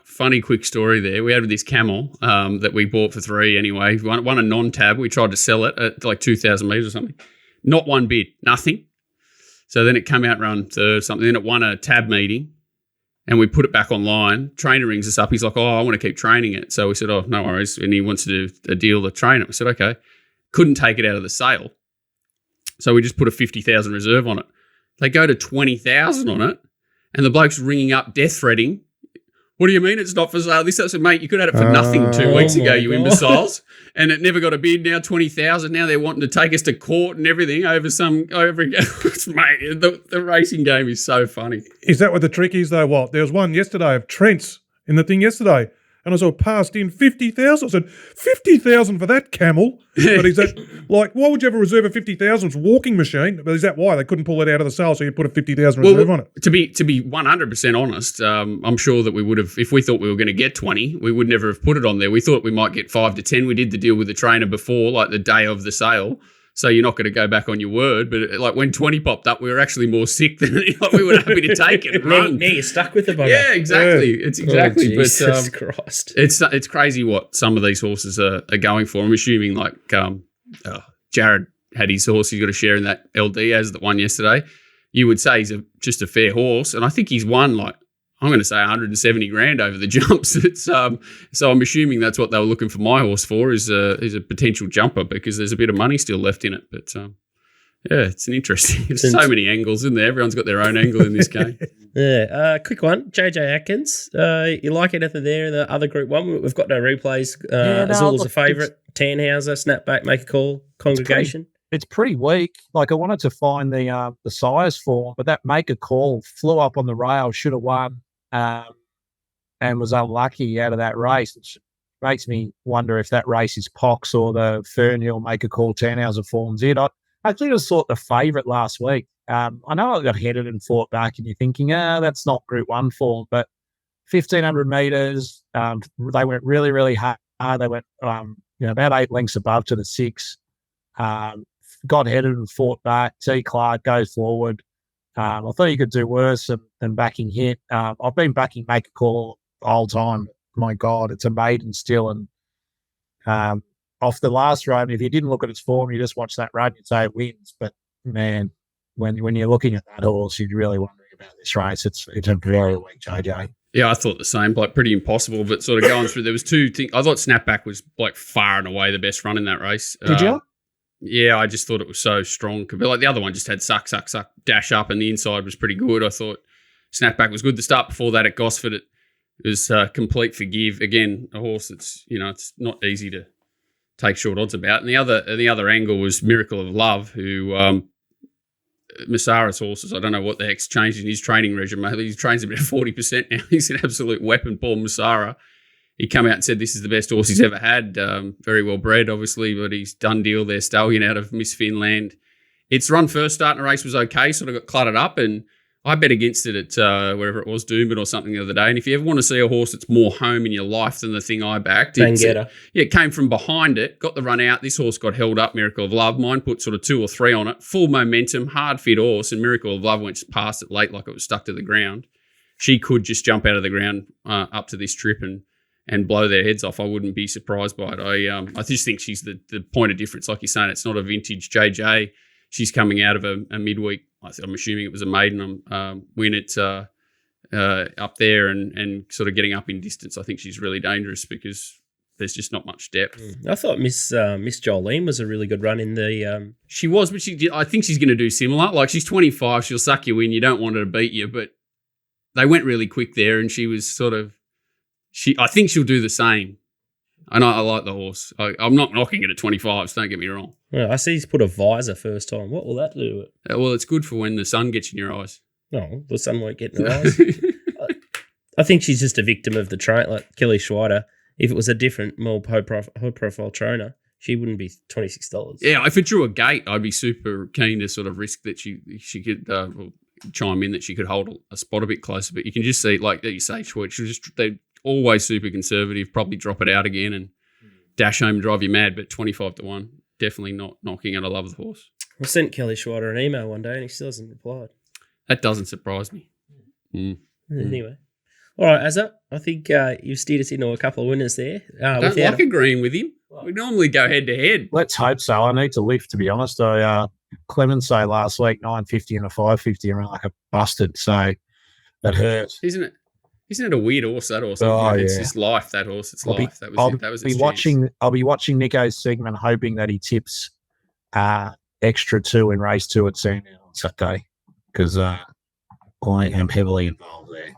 funny quick story there. We had this camel that we bought for 3 anyway. Won a non-tab. We tried to sell it at like 2,000 metres or something. Not one bid, nothing. So then it came out around third or something. Then it won a tab meeting, and we put it back online. Trainer rings us up. He's like, I want to keep training it. So we said, no worries. And he wants to do a deal to train it. We said, okay. Couldn't take it out of the sale. So we just put a 50,000 reserve on it. They go to 20,000 on it, and the bloke's ringing up, death threatening. What do you mean it's not for sale? This said, mate, you could have had it for nothing 2 weeks ago, you imbeciles. And it never got a bid. Now 20,000. Now they're wanting to take us to court and everything over mate. The racing game is so funny. Is that what the trick is though? What? There was one yesterday of Trent's in the thing yesterday. And I saw passed in 50,000. I said, 50,000 for that camel? But is that like, why would you have a reserve of 50,000? It's a walking machine. But is that why they couldn't pull it out of the sale? So you put a 50,000 reserve on it. To be 100% honest, I'm sure that we would have, if we thought we were going to get 20, we would never have put it on there. We thought we might get 5 to 10. We did the deal with the trainer before, like the day of the sale. So you're not going to go back on your word. But like when 20 popped up, we were actually more sick than like we were happy to take it. Now you're stuck with the bugger. Yeah, exactly. Yeah. It's exactly. Jesus Christ. It's crazy what some of these horses are going for. I'm assuming like Jared had his horse. He's got a share in that LD as that won yesterday. You would say he's just a fair horse. And I think he's won like, I'm going to say 170 grand over the jumps. It's so I'm assuming that's what they were looking for my horse for is a potential jumper because there's a bit of money still left in it. But yeah, it's an interesting. There's so many angles in there. Everyone's got their own angle in this game. Yeah, quick one. JJ Atkins. You like anything there in the other Group 1? We've got no replays. Azul's a favourite. Tannhauser, snapback, make a call, congregation. It's pretty weak. Like I wanted to find the size form, but that make a call flew up on the rail, should have won. And was unlucky out of that race, which makes me wonder if that race is Pox or the Fernhill make a call Tannhauser forms in. I actually just thought the favourite last week. I know I got headed and fought back, and you're thinking, that's not Group 1 form, but 1,500 metres, they went really, really hard. They went about 8 lengths above to the 6. Got headed and fought back. T. Clark goes forward. I thought you could do worse than backing Hit. I've been backing Make a Call the whole time. My God, it's a maiden still. And off the last run, if you didn't look at its form, you just watch that run, you'd say it wins. But, man, when you're looking at that horse, you're really wondering about this race. It's a very weak JJ. Yeah, I thought the same, like pretty impossible, but sort of going through, there was 2 things. I thought Snapback was like far and away the best run in that race. Did you? Yeah, I just thought it was so strong. But like the other one just had suck, dash up, and the inside was pretty good. I thought Snapback was good. The start before that at Gosford, it was complete forgive. Again, a horse that's, it's not easy to take short odds about. And the other angle was Miracle of Love, who Masara's horses, I don't know what the heck's changed in his training regimen. He trains about 40% now. He's an absolute weapon, Paul Masara. He come out and said this is the best horse he's ever had. Very well bred, obviously, but he's done deal there. Stallion out of Miss Finland. Its run first start in the race was okay, sort of got cluttered up, and I bet against it at wherever it was, Doomben or something the other day. And if you ever want to see a horse that's more home in your life than the thing I backed, it came from behind it, got the run out. This horse got held up, Miracle of Love. Mine put sort of 2 or 3 on it. Full momentum, hard fit horse, and Miracle of Love went past it late like it was stuck to the ground. She could just jump out of the ground up to this trip and blow their heads off. I wouldn't be surprised by it. I just think she's the point of difference. Like you're saying, it's not a vintage JJ. She's coming out of a midweek. I'm assuming it was a maiden win it up there and sort of getting up in distance. I think she's really dangerous because there's just not much depth. I thought Miss Jolene was a really good run in the. She was, but I think she's going to do similar. Like she's 25, she'll suck you in. You don't want her to beat you, but they went really quick there, and she was sort of. I think she'll do the same. And I like the horse. I'm not knocking it at 25, so don't get me wrong. Yeah, I see he's put a visor first time. What will that do to it? Well, it's good for when the sun gets in your eyes. No, the sun won't get in her eyes. I think she's just a victim of the train, like Kelly Schweider. If it was a different, more high-profile trainer, she wouldn't be $26. Yeah, if it drew a gate, I'd be super keen to sort of risk that she could chime in, that she could hold a spot a bit closer. But you can just see, like you say, they're always super conservative, probably drop it out again and dash home and drive you mad. But 25-1, definitely not knocking it. I love the horse. I sent Kelly Schweider an email one day and he still hasn't replied. That doesn't surprise me. Anyway. All right, Azza, I think you've steered us into a couple of winners there. I don't like agreeing with him. We normally go head to head. Let's hope so. I need to lift, to be honest. Clemenceau last week, 950 and a 550, and like a busted. So that hurts. Isn't it a weird horse, that horse? Oh, It's yeah. just life, that horse. It's life. That was its I'll be watching Nico's segment, hoping that he tips extra 2 in race 2 at Sandown on Saturday, because I am heavily involved there.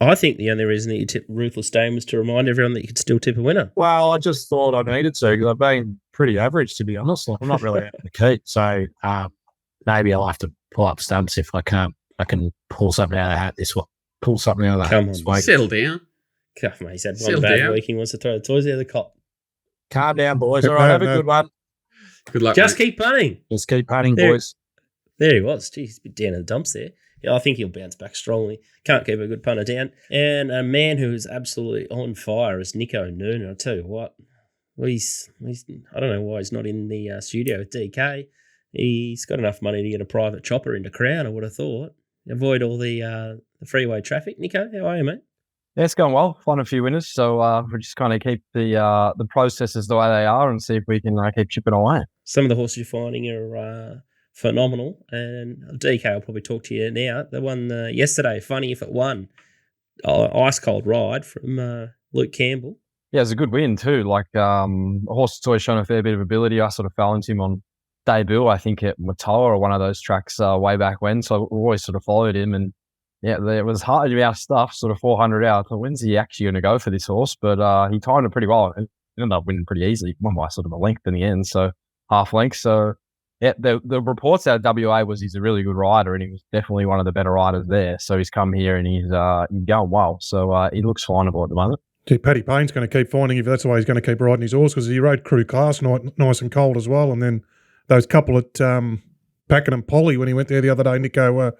I think the only reason that you tipped Ruthless Dame was to remind everyone that you could still tip a winner. Well, I just thought I needed to, because I've been pretty average, to be honest. Like, I'm not really out of the keep. So maybe I'll have to pull up stumps if I can't. I can pull something out of the hat this week. Pull something out of the hat this week. Settle down. Come on, he's had one Settle bad down. week. He wants to throw the toys out of the cot. Calm down, boys. All right, have a good one. Good luck. Just mate. keep punting. Just keep punting, There- boys. There he was. Jeez, he's a bit down in the dumps there. Yeah, I think he'll bounce back strongly. Can't keep a good punter down. And a man who is absolutely on fire is Nico Noonan. I'll tell you what. Well, he's I don't know why he's not in the studio with DK. He's got enough money to get a private chopper into Crown, I would have thought. Avoid all the freeway traffic. Nico, how are you, mate? Yeah, it's going well. Find a few winners, so we'll just kind of keep the processes the way they are and see if we can keep chipping away. Some of the horses you're finding are phenomenal, and DK will probably talk to you now. The one yesterday, Funny If It Won, ice cold ride from Luke Campbell. Yeah, it's a good win too. Like a horse that's always shown a fair bit of ability. I sort of fell into him on debut, I think at Matoa or one of those tracks way back when. So we always sort of followed him, and yeah, it was hard to be our stuff, sort of 400 out. So when's he actually going to go for this horse? But he timed it pretty well. He ended up winning pretty easily, won by sort of a length in the end, so half length. So yeah, the reports out of WA was he's a really good rider, and he was definitely one of the better riders there. So he's come here and he's going well. So he looks fineable at the moment. Gee, Paddy Payne's going to keep finding if that's the way he's going to keep riding his horse, because he rode Crew Class nice and cold as well. And then those couple at Packet and Polly when he went there the other day, Nico,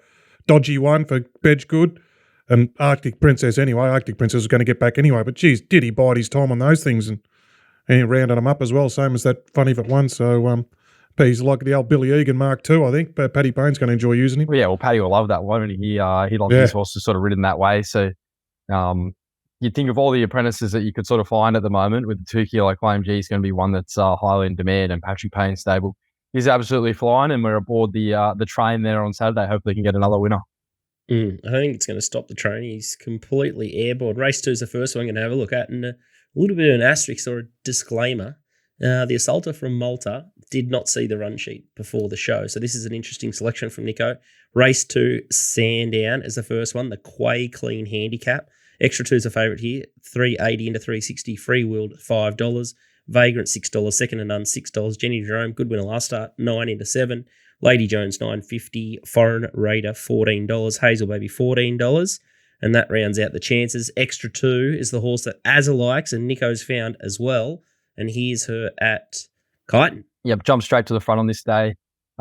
dodgy one for Bedgegood and Arctic Princess anyway. Arctic Princess was going to get back anyway, but geez, did he bide his time on those things and he rounded them up as well, same as that Funny If It Won. So he's like the old Billy Egan Mark II, I think, but Paddy Payne's going to enjoy using him. Well, yeah, well, Paddy will love that one. He loves his horses sort of ridden that way. So you'd think of all the apprentices that you could sort of find at the moment with the 2 kilo claim, G is going to be one that's highly in demand, and Patrick Payne's stable. He's absolutely flying, and we're aboard the train there on Saturday. Hopefully, he can get another winner. I think it's going to stop the train. He's completely airborne. Race 2 is the first one I'm going to have a look at, and a little bit of an asterisk or a disclaimer. The Assaulter from Malta did not see the run sheet before the show, so this is an interesting selection from Nico. Race 2, Sandown is the first one, the Quay Clean Handicap. Extra 2 is a favourite here, $3.80 into $3.60, free-wheeled $5, Vagrant $6, Second to None $6, Jenny Jerome, good winner last start, 9 into 7, Lady Jones $9.50, Foreign Raider $14, Hazel Baby $14, and that rounds out the chances. Extra 2 is the horse that Azza likes and Nico's found as well, and here's her at Kyneton. Yep, jumped straight to the front on this day.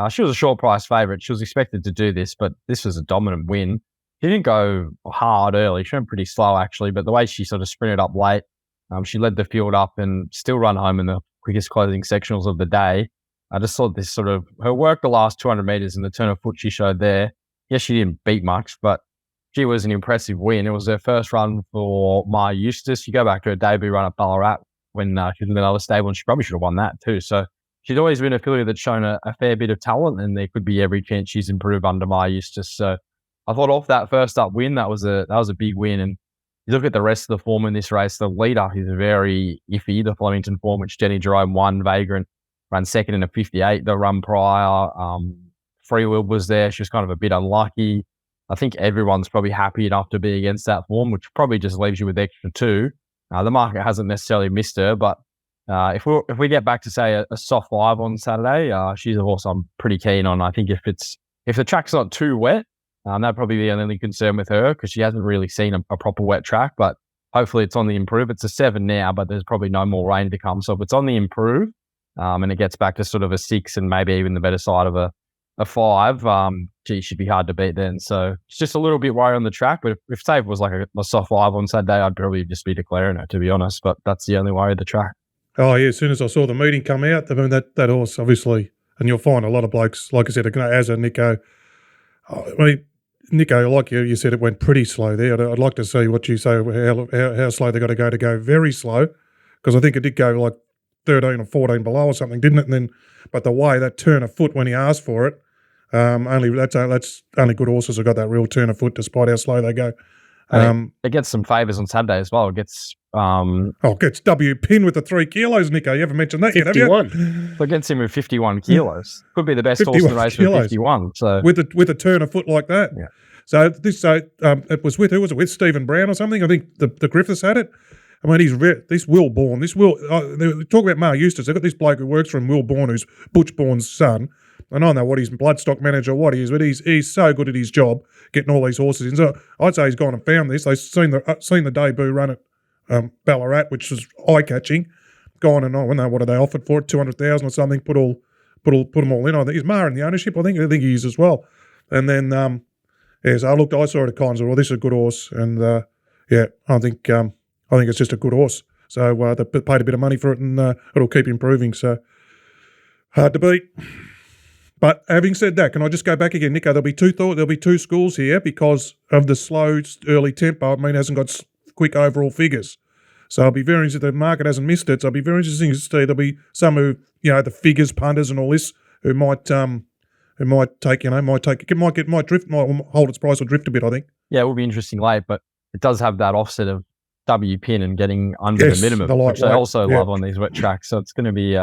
She was a short price favourite. She was expected to do this, but this was a dominant win. She didn't go hard early. She went pretty slow, actually, but the way she sort of sprinted up late, she led the field up and still run home in the quickest closing sectionals of the day. I just thought this sort of, her work the last 200 metres and the turn of foot she showed there. Yes, she didn't beat much, but she was an impressive win. It was her first run for Maya Eustace. You go back to her debut run at Ballarat when she was in another stable, and she probably should have won that too. So she's always been a filly that's shown a fair bit of talent, and there could be every chance she's improved under Maya Eustace. So I thought off that first up win, that was a big win. And you look at the rest of the form in this race, the leader is very iffy. The Flemington form, which Jenny Jerome won, Vagrant ran second in a 58. The run prior, Freewheel was there. She was kind of a bit unlucky. I think everyone's probably happy enough to be against that form, which probably just leaves you with extra 2. The market hasn't necessarily missed her, but if we get back to say a soft 5 on Saturday, she's a horse I'm pretty keen on. I think if the track's not too wet, that'd probably be the only concern with her, because she hasn't really seen a proper wet track, but hopefully it's on the improve. It's a 7 now, but there's probably no more rain to come. So if it's on the improve, and it gets back to sort of a 6 and maybe even the better side of a 5, should be hard to beat then. So it's just a little bit worried on the track. But if say it was like a soft 5 on Saturday, I'd probably just be declaring it, to be honest. But that's the only worry of the track. Oh, yeah, as soon as I saw the meeting come out, I mean, that horse, obviously, and you'll find a lot of blokes, like I said, as a Nico, I mean, Nico, like you said, it went pretty slow there. I'd like to see what you say, how slow they got to go very slow, because I think it did go like 13 or 14 below or something, didn't it? And then, but the way that turn of foot when he asked for it, that's only good horses have got that real turn of foot, despite how slow they go. It gets some favours on Saturday as well. It gets gets W Pin with the 3 kilos, Nico. You haven't mentioned that 51. yet, have you? So it gets him with 51 kilos. Could be the best horse in the race with 51. So with a turn of foot like that. Yeah. So it was with, who was it with? Stephen Brown or something? I think the Griffiths had it. I mean, they talk about Mar Eustace. They've got this bloke who works for him, Will Bourne, who's Butch Bourne's son. And I don't know what his bloodstock manager or what he is, but he's so good at his job getting all these horses in. So I'd say he's gone and found this. They've seen the debut run at Ballarat, which was eye catching. Gone and I don't know what they offered for it, 200,000 or something. Put them all in. I think he's Mar in the ownership. I think he is as well. And then so I saw it at Cons. Well, this is a good horse, and I think it's just a good horse. So they paid a bit of money for it, and it'll keep improving. So hard to beat. But having said that, can I just go back again, Nico? There'll be two schools here because of the slow early tempo. I mean, it hasn't got quick overall figures. So I'll be very interested. The market hasn't missed it. So I'll be very interested to see. There'll be some who, the figures punters and all this, who might hold its price or drift a bit, I think. Yeah, it will be interesting late, but it does have that offset of W pin and getting under the minimum, which they also love on these wet tracks. So it's going to be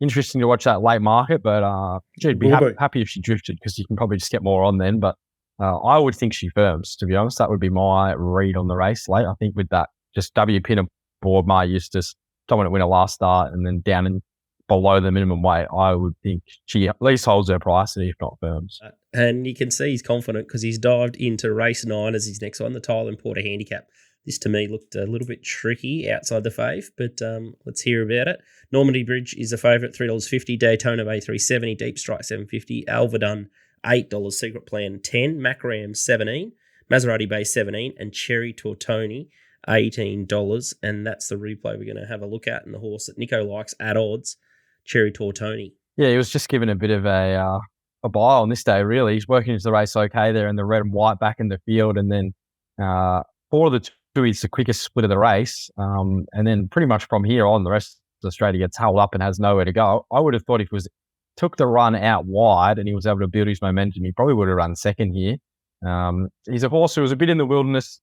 interesting to watch that late market, but I'd be happy if she drifted because you can probably just get more on then. But I would think she firms, to be honest. That would be my read on the race late. I think with that, just W pin aboard Mar Eustace, dominant winner last start, and then down and below the minimum weight, I would think she at least holds her price, and if not firms. And you can see he's confident because he's dived into race 9 as his next one, the Tyler Porter Handicap. This to me looked a little bit tricky outside the fave, but let's hear about it. Normandy Bridge is a favourite, $3.50. Daytona Bay $3.70. Deep Strike $7.50. Alverdun $8. Secret Plan $10. Macram $17. Maserati Bay $17. And Cherry Tortoni $18. And that's the replay we're going to have a look at. And the horse that Nico likes at odds, Cherry Tortoni. Yeah, he was just given a bit of a buy on this day, really. He's working into the race okay there in the red and white back in the field. And then 4 of the 2 is the quickest split of the race. And then pretty much from here on, the rest of Australia gets held up and has nowhere to go. I would have thought if he took the run out wide and he was able to build his momentum, he probably would have run second here. He's a horse who was a bit in the wilderness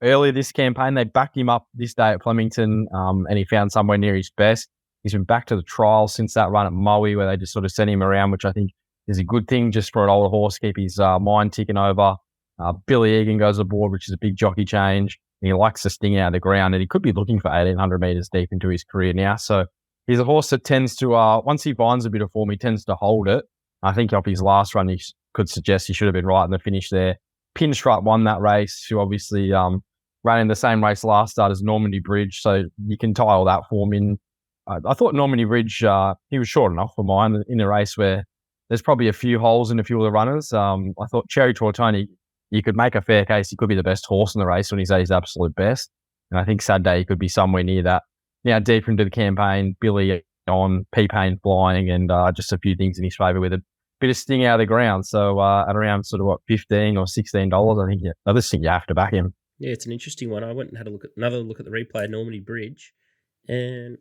earlier this campaign. They backed him up this day at Flemington, and he found somewhere near his best. He's been back to the trial since that run at Moe, where they just sort of sent him around, which I think is a good thing just for an older horse, keep his mind ticking over. Billy Egan goes aboard, which is a big jockey change. And he likes to sting out of the ground, and he could be looking for 1,800 metres deep into his career now. So he's a horse that tends to, once he finds a bit of form, he tends to hold it. I think off his last run, he could suggest he should have been right in the finish there. Pinstripe won that race, who obviously ran in the same race last start as Normandy Bridge, so you can tie all that form in. I thought Normandy Bridge, he was short enough for mine in a race where there's probably a few holes in a few of the runners. I thought Cherry Tortoni, you could make a fair case he could be the best horse in the race when he's at his absolute best. And I think Saturday he could be somewhere near that. Now, deeper into the campaign, Billy on, P-Pain flying, and just a few things in his favour with a bit of sting out of the ground. So at around sort of $15 or $16, I just think you have to back him. Yeah, it's an interesting one. I went and had another look at the replay of Normandy Bridge, and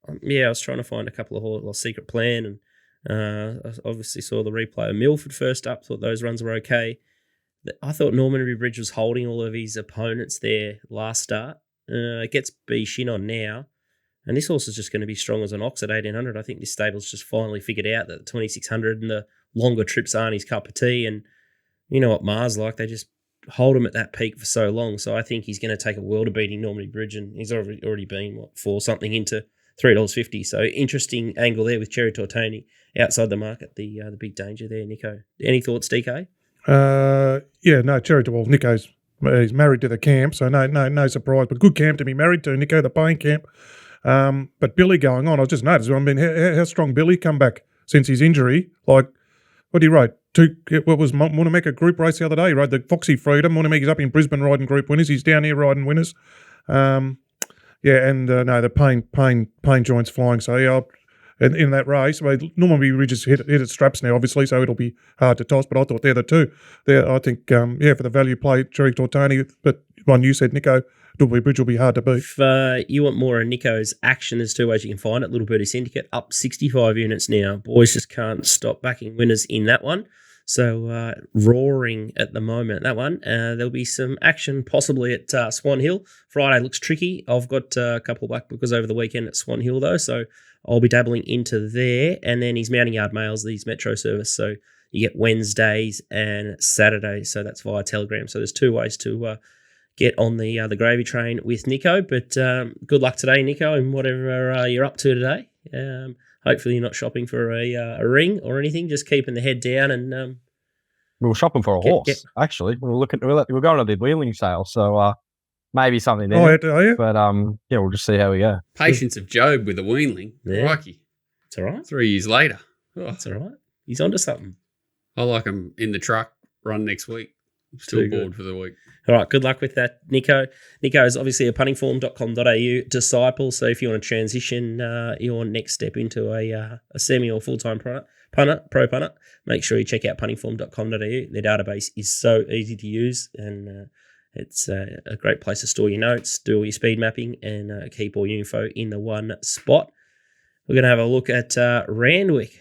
I was trying to find a couple of horses, Secret Plan, and I obviously saw the replay of Milford first up, thought those runs were okay. I thought Normandy Bridge was holding all of his opponents there last start. It gets B-shin on now, and this horse is just going to be strong as an ox at 1,800. I think this stable's just finally figured out that the 2,600 and the longer trips aren't his cup of tea, and you know what Mars like, they just hold him at that peak for so long. So I think he's going to take a world of beating Normandy Bridge, and he's already been, for something into $3.50. So interesting angle there with Cherry Tortoni outside the market, the big danger there, Nico. Any thoughts, DK? Cherry Tortoni. Nico's he's married to the camp, so no surprise. But good camp to be married to, Nico, the Payne camp. But Billy going on, I just noticed. I mean, how strong Billy come back since his injury? Like, what did he ride? What was Moonameka group race the other day? He rode the Foxy Freedom. Moonameka's up in Brisbane riding group winners. He's down here riding winners. No, the pain joints flying. So yeah, in that race, normally we just hit at straps now, obviously, so it'll be hard to toss. But I thought they're the two. I think, for the value play, Cherry Tortoni. But one you said, Nico, Double Bridge will be hard to beat. If you want more of Nico's action, there's two ways you can find it. Little Birdie Syndicate up 65 units now. Boys just can't stop backing winners in that one. So roaring at the moment, that one. There'll be some action possibly at Swan Hill. Friday looks tricky. I've got a couple of black bookers over the weekend at Swan Hill though, so I'll be dabbling into there. And then his Mounting Yard Mails, these Metro service. So you get Wednesdays and Saturdays. So that's via Telegram. So there's two ways to get on the gravy train with Nico. But good luck today, Nico, and whatever you're up to today. Hopefully you're not shopping for a ring or anything. Just keeping the head down and. We were shopping for a horse. Actually, we were going to the wheeling sale, so maybe something there. Oh, are you? But we'll just see how we go. Patience of Job with a weanling. Yeah. Crikey. It's all right. 3 years later. Oh, That's all right. He's onto something. I like him in the truck run next week. I'm still Too bored good. for the week. All right, good luck with that, Nico. Nico is obviously a puntingform.com.au disciple, so if you want to transition your next step into a semi or full-time pro punter, make sure you check out puntingform.com.au. Their database is so easy to use, and it's a great place to store your notes, do all your speed mapping, and keep all your info in the one spot. We're going to have a look at Randwick,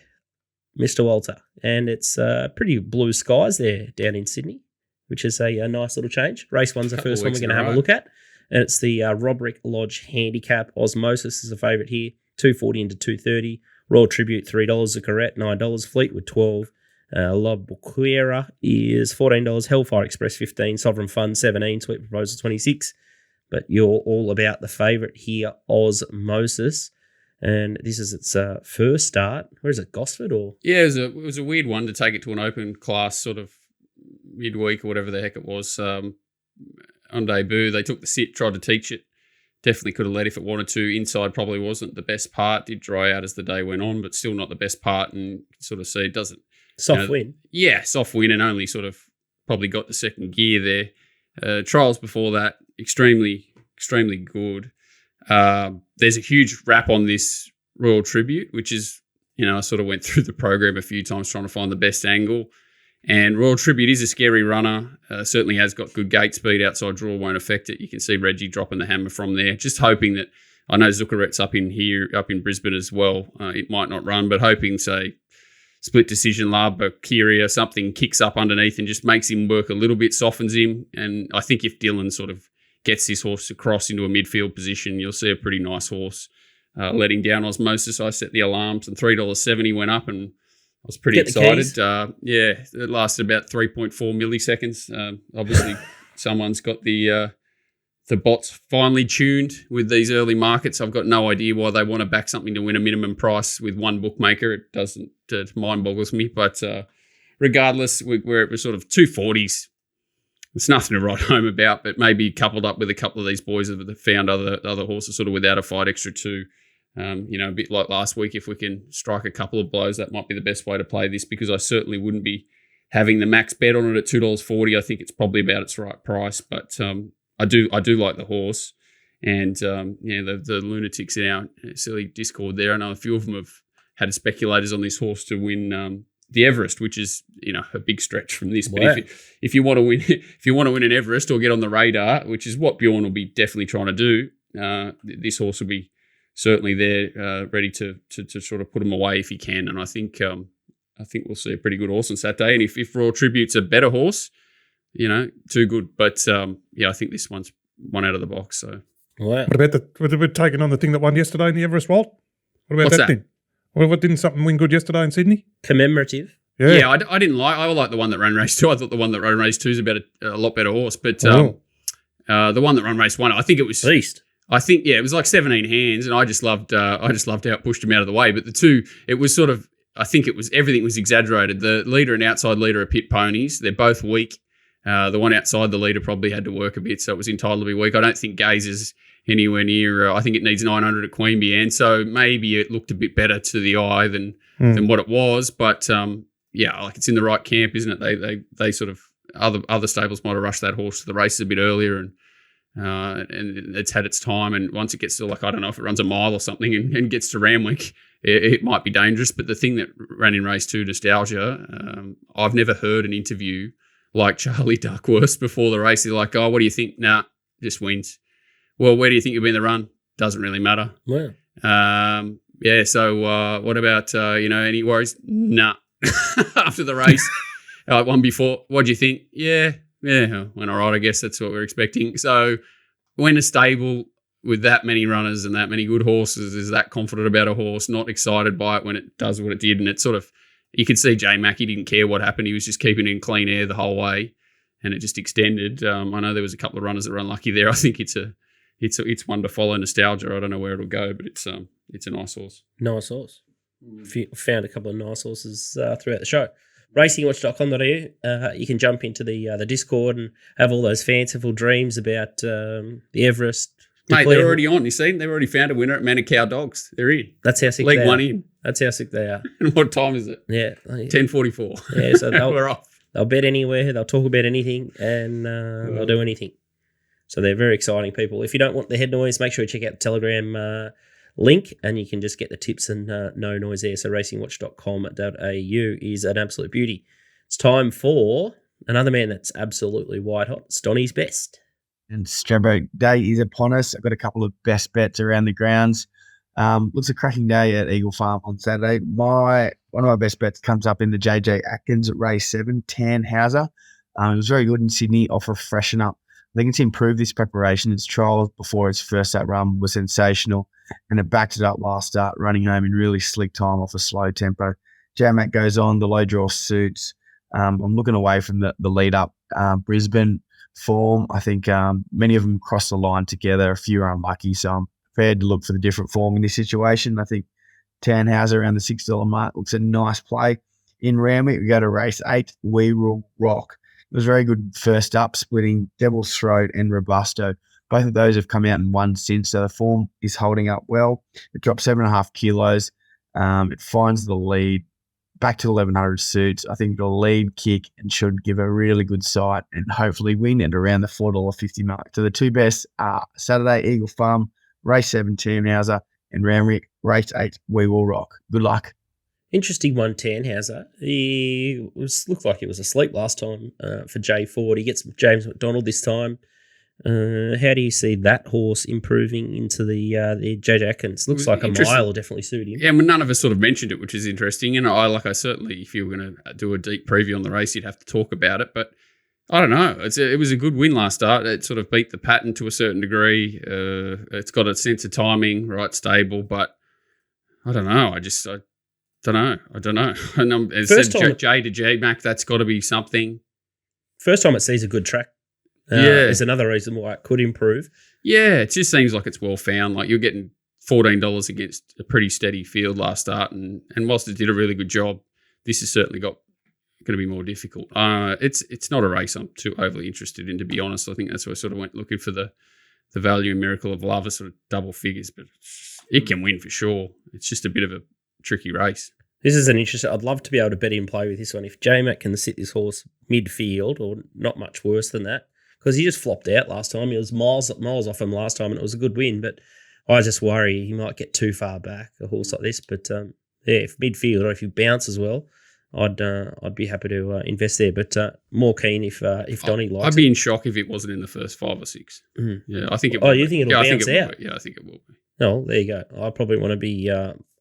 Mr. Walter, and it's pretty blue skies there down in Sydney, which is a nice little change. Race one's the Couple first one we're weeks going to in a have a row. look at. And it's the Roderick Lodge Handicap. Osmosis is a favourite here. $2.40 into $2.30. Royal Tribute, $3. The Correct, $9. Fleetwood, $12. La Boquera is $14. Hellfire Express, $15. Sovereign Fund, $17. Sweet Proposal, $26. But you're all about the favourite here, Osmosis. And this is its first start. Where is it, Gosford or? Yeah, it was a weird one to take it to an open class sort of midweek or whatever the heck it was. On debut, they took the sit, tried to teach it. Definitely could have led if it wanted to. Inside probably wasn't the best part. Did dry out as the day went on, but still not the best part. And sort of see it doesn't. Soft win. Yeah, soft win, and only sort of probably got the second gear there. Trials before that, extremely good. There's a huge wrap on this Royal Tribute, which is, I sort of went through the program a few times trying to find the best angle. And Royal Tribute is a scary runner. Certainly has got good gate speed. Outside draw won't affect it. You can see Reggie dropping the hammer from there. Just hoping that, I know Zuckeret's up in Brisbane as well. It might not run, but hoping, say, split decision, La Boquera, something kicks up underneath and just makes him work a little bit, softens him. And I think if Dylan sort of gets this horse across into a midfield position, you'll see a pretty nice horse. Letting down Osmosis, I set the alarms and $3.70 went up and I was pretty excited. It lasted about 3.4 milliseconds. Obviously, someone's got the bots finely tuned with these early markets. I've got no idea why they want to back something to win a minimum price with one bookmaker. It doesn't, it mind boggles me. But regardless, where it was sort of 240s, it's nothing to write home about, but maybe coupled up with a couple of these boys that have found other horses sort of without a fight extra two. A bit like last week, if we can strike a couple of blows, that might be the best way to play this, because I certainly wouldn't be having the max bet on it at $2.40. I think it's probably about its right price, but I do like the horse. And the lunatics in our silly Discord there, I know a few of them have had speculators on this horse to win the Everest, which is a big stretch from this. But Wow. if you want to win an Everest or get on the radar, which is what Bjorn will be definitely trying to do, this horse will be certainly there, ready to sort of put him away if he can. And I think we'll see a pretty good horse on Saturday. And if Royal Tribute's a better horse, too good. But I think this one's one out of the box. So Wow. What about taking on the thing that won yesterday in the Everest Walt? What about What's that that? thing? What didn't something win good yesterday in Sydney? Commemorative. yeah, I didn't like. I like the one that ran race 2. I thought the one that ran race 2 is about a lot better horse. But the one that ran race 1, I think it was. Beast. I think it was like 17 hands, and I just loved how it pushed him out of the way. But the two, it was sort of, I think it was everything was exaggerated. The leader and outside leader are pit ponies. They're both weak. The one outside the leader probably had to work a bit, so it was entitled to be weak. I don't think Gaze is anywhere near. I think it needs 900 at Queanbeyan, and so maybe it looked a bit better to the eye than what it was. But like it's in the right camp, isn't it? They sort of other stables might have rushed that horse to the races a bit earlier, and it's had its time. And once it gets to, like, I don't know if it runs a mile or something and gets to Randwick, it might be dangerous. But the thing that ran in race 2, Nostalgia, I've never heard an interview like Charlie Duckworth before the race. They're like, oh, what do you think? Nah, just wins. Well, where do you think you'll be in the run? Doesn't really matter. Wow. So what about, any worries? Nah. After the race, one before, what do you think? Yeah, went all right, I guess that's what we're expecting. So when a stable with that many runners and that many good horses is that confident about a horse, not excited by it when it does what it did, and it sort of, you could see J Mac, he didn't care what happened. He was just keeping it in clean air the whole way, and it just extended. I know there was a couple of runners that were unlucky there. I think it's one to follow, Nostalgia. I don't know where it'll go, but it's a nice horse. Nice horse. Found a couple of nice horses throughout the show. Racingwatch.com.au. You can jump into the Discord and have all those fanciful dreams about the Everest. Mate, they're already on. You see, they've already found a winner at Manukau Dogs. They're in. That's how sick Leg they are. one in. That's how sick they are. And what time is it? Yeah. 10:44. Yeah, so we're off. They'll bet anywhere. They'll talk about anything, and they'll do anything. So they're very exciting people. If you don't want the head noise, make sure you check out the Telegram link, and you can just get the tips and no noise there. So racingwatch.com.au is an absolute beauty. It's time for another man that's absolutely white hot. It's Donny's best. And Stradbroke Day is upon us. I've got a couple of best bets around the grounds. Looks a cracking day at Eagle Farm on Saturday. One of my best bets comes up in the JJ Atkins at race 7, Tannhauser. It was very good in Sydney, off a freshen up. I think it's improved this preparation. Its trial before its first up run was sensational, and it backed it up last start, running home in really slick time off a slow tempo. J-Mac goes on, the low draw suits. I'm looking away from the lead up. Brisbane form, I think many of them cross the line together. A few are unlucky, so I'm prepared to look for the different form in this situation. I think Tannhauser around the $6 mark looks a nice play. In Randwick, we go to race 8, We Will Rock. It was very good first up, splitting Devil's Throat and Robusto. Both of those have come out and won since, so the form is holding up well. It dropped 7.5 kilos. It finds the lead back to 1100 suits. I think it'll lead, kick, and should give a really good sight and hopefully win at around the $4.50 mark. So the two best are Saturday, Eagle Farm, race 7, Tannhauser, and Randwick, race 8, We Will Rock. Good luck. Interesting one, Tannhauser. He looked like he was asleep last time for J Ford. He gets James McDonald this time. How do you see that horse improving into the JJ Atkins? Looks like a mile will definitely suit him. Yeah, I mean, none of us sort of mentioned it, which is interesting. And I certainly, if you were going to do a deep preview on the race, you'd have to talk about it. But I don't know. It was a good win last start. It sort of beat the pattern to a certain degree. It's got a sense of timing, right, stable. But I don't know. I don't know. And First time J to J Mac, that's got to be something. First time it sees a good track. Is another reason why it could improve. Yeah, it just seems like it's well found. Like you're getting $14 against a pretty steady field last start, and whilst it did a really good job, this has certainly going to be more difficult. It's not a race I'm too overly interested in, to be honest. I think that's why I sort of went looking for the value and Miracle of Love, sort of double figures, but it can win for sure. It's just a bit of a tricky race. This is an interesting. I'd love to be able to bet and play with this one. If J-Mac can sit this horse midfield, or not much worse than that, because he just flopped out last time. He was miles off him last time, and it was a good win. But I just worry he might get too far back, a horse like this. But if midfield or if he bounces well, I'd be happy to invest there. But more keen if Donny likes. I'd be in shock if it wasn't in the first 5 or 6. Mm-hmm. Yeah, I think it. Oh, you think it'll bounce out? Yeah, I think it will be. No, there you go. I probably want to be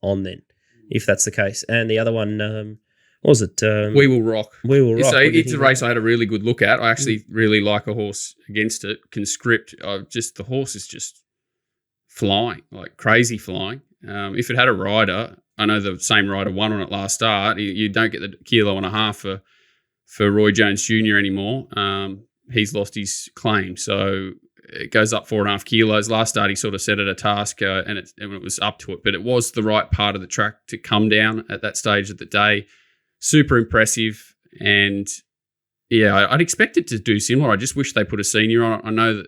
on then, if that's the case. And the other one, what was it? We Will Rock. We Will Rock. It's a race I had a really good look at. I actually really like a horse against it. Conscript. The horse is just flying, like crazy flying. If it had a rider, I know the same rider won on it last start. You don't get the 1.5 kilos for Roy Jones Jr. anymore. He's lost his claim, so it goes up 4.5 kilos. Last start, he sort of set it a task, and it was up to it. But it was the right part of the track to come down at that stage of the day. Super impressive, and yeah, I'd expect it to do similar. I just wish they put a senior on it. I know that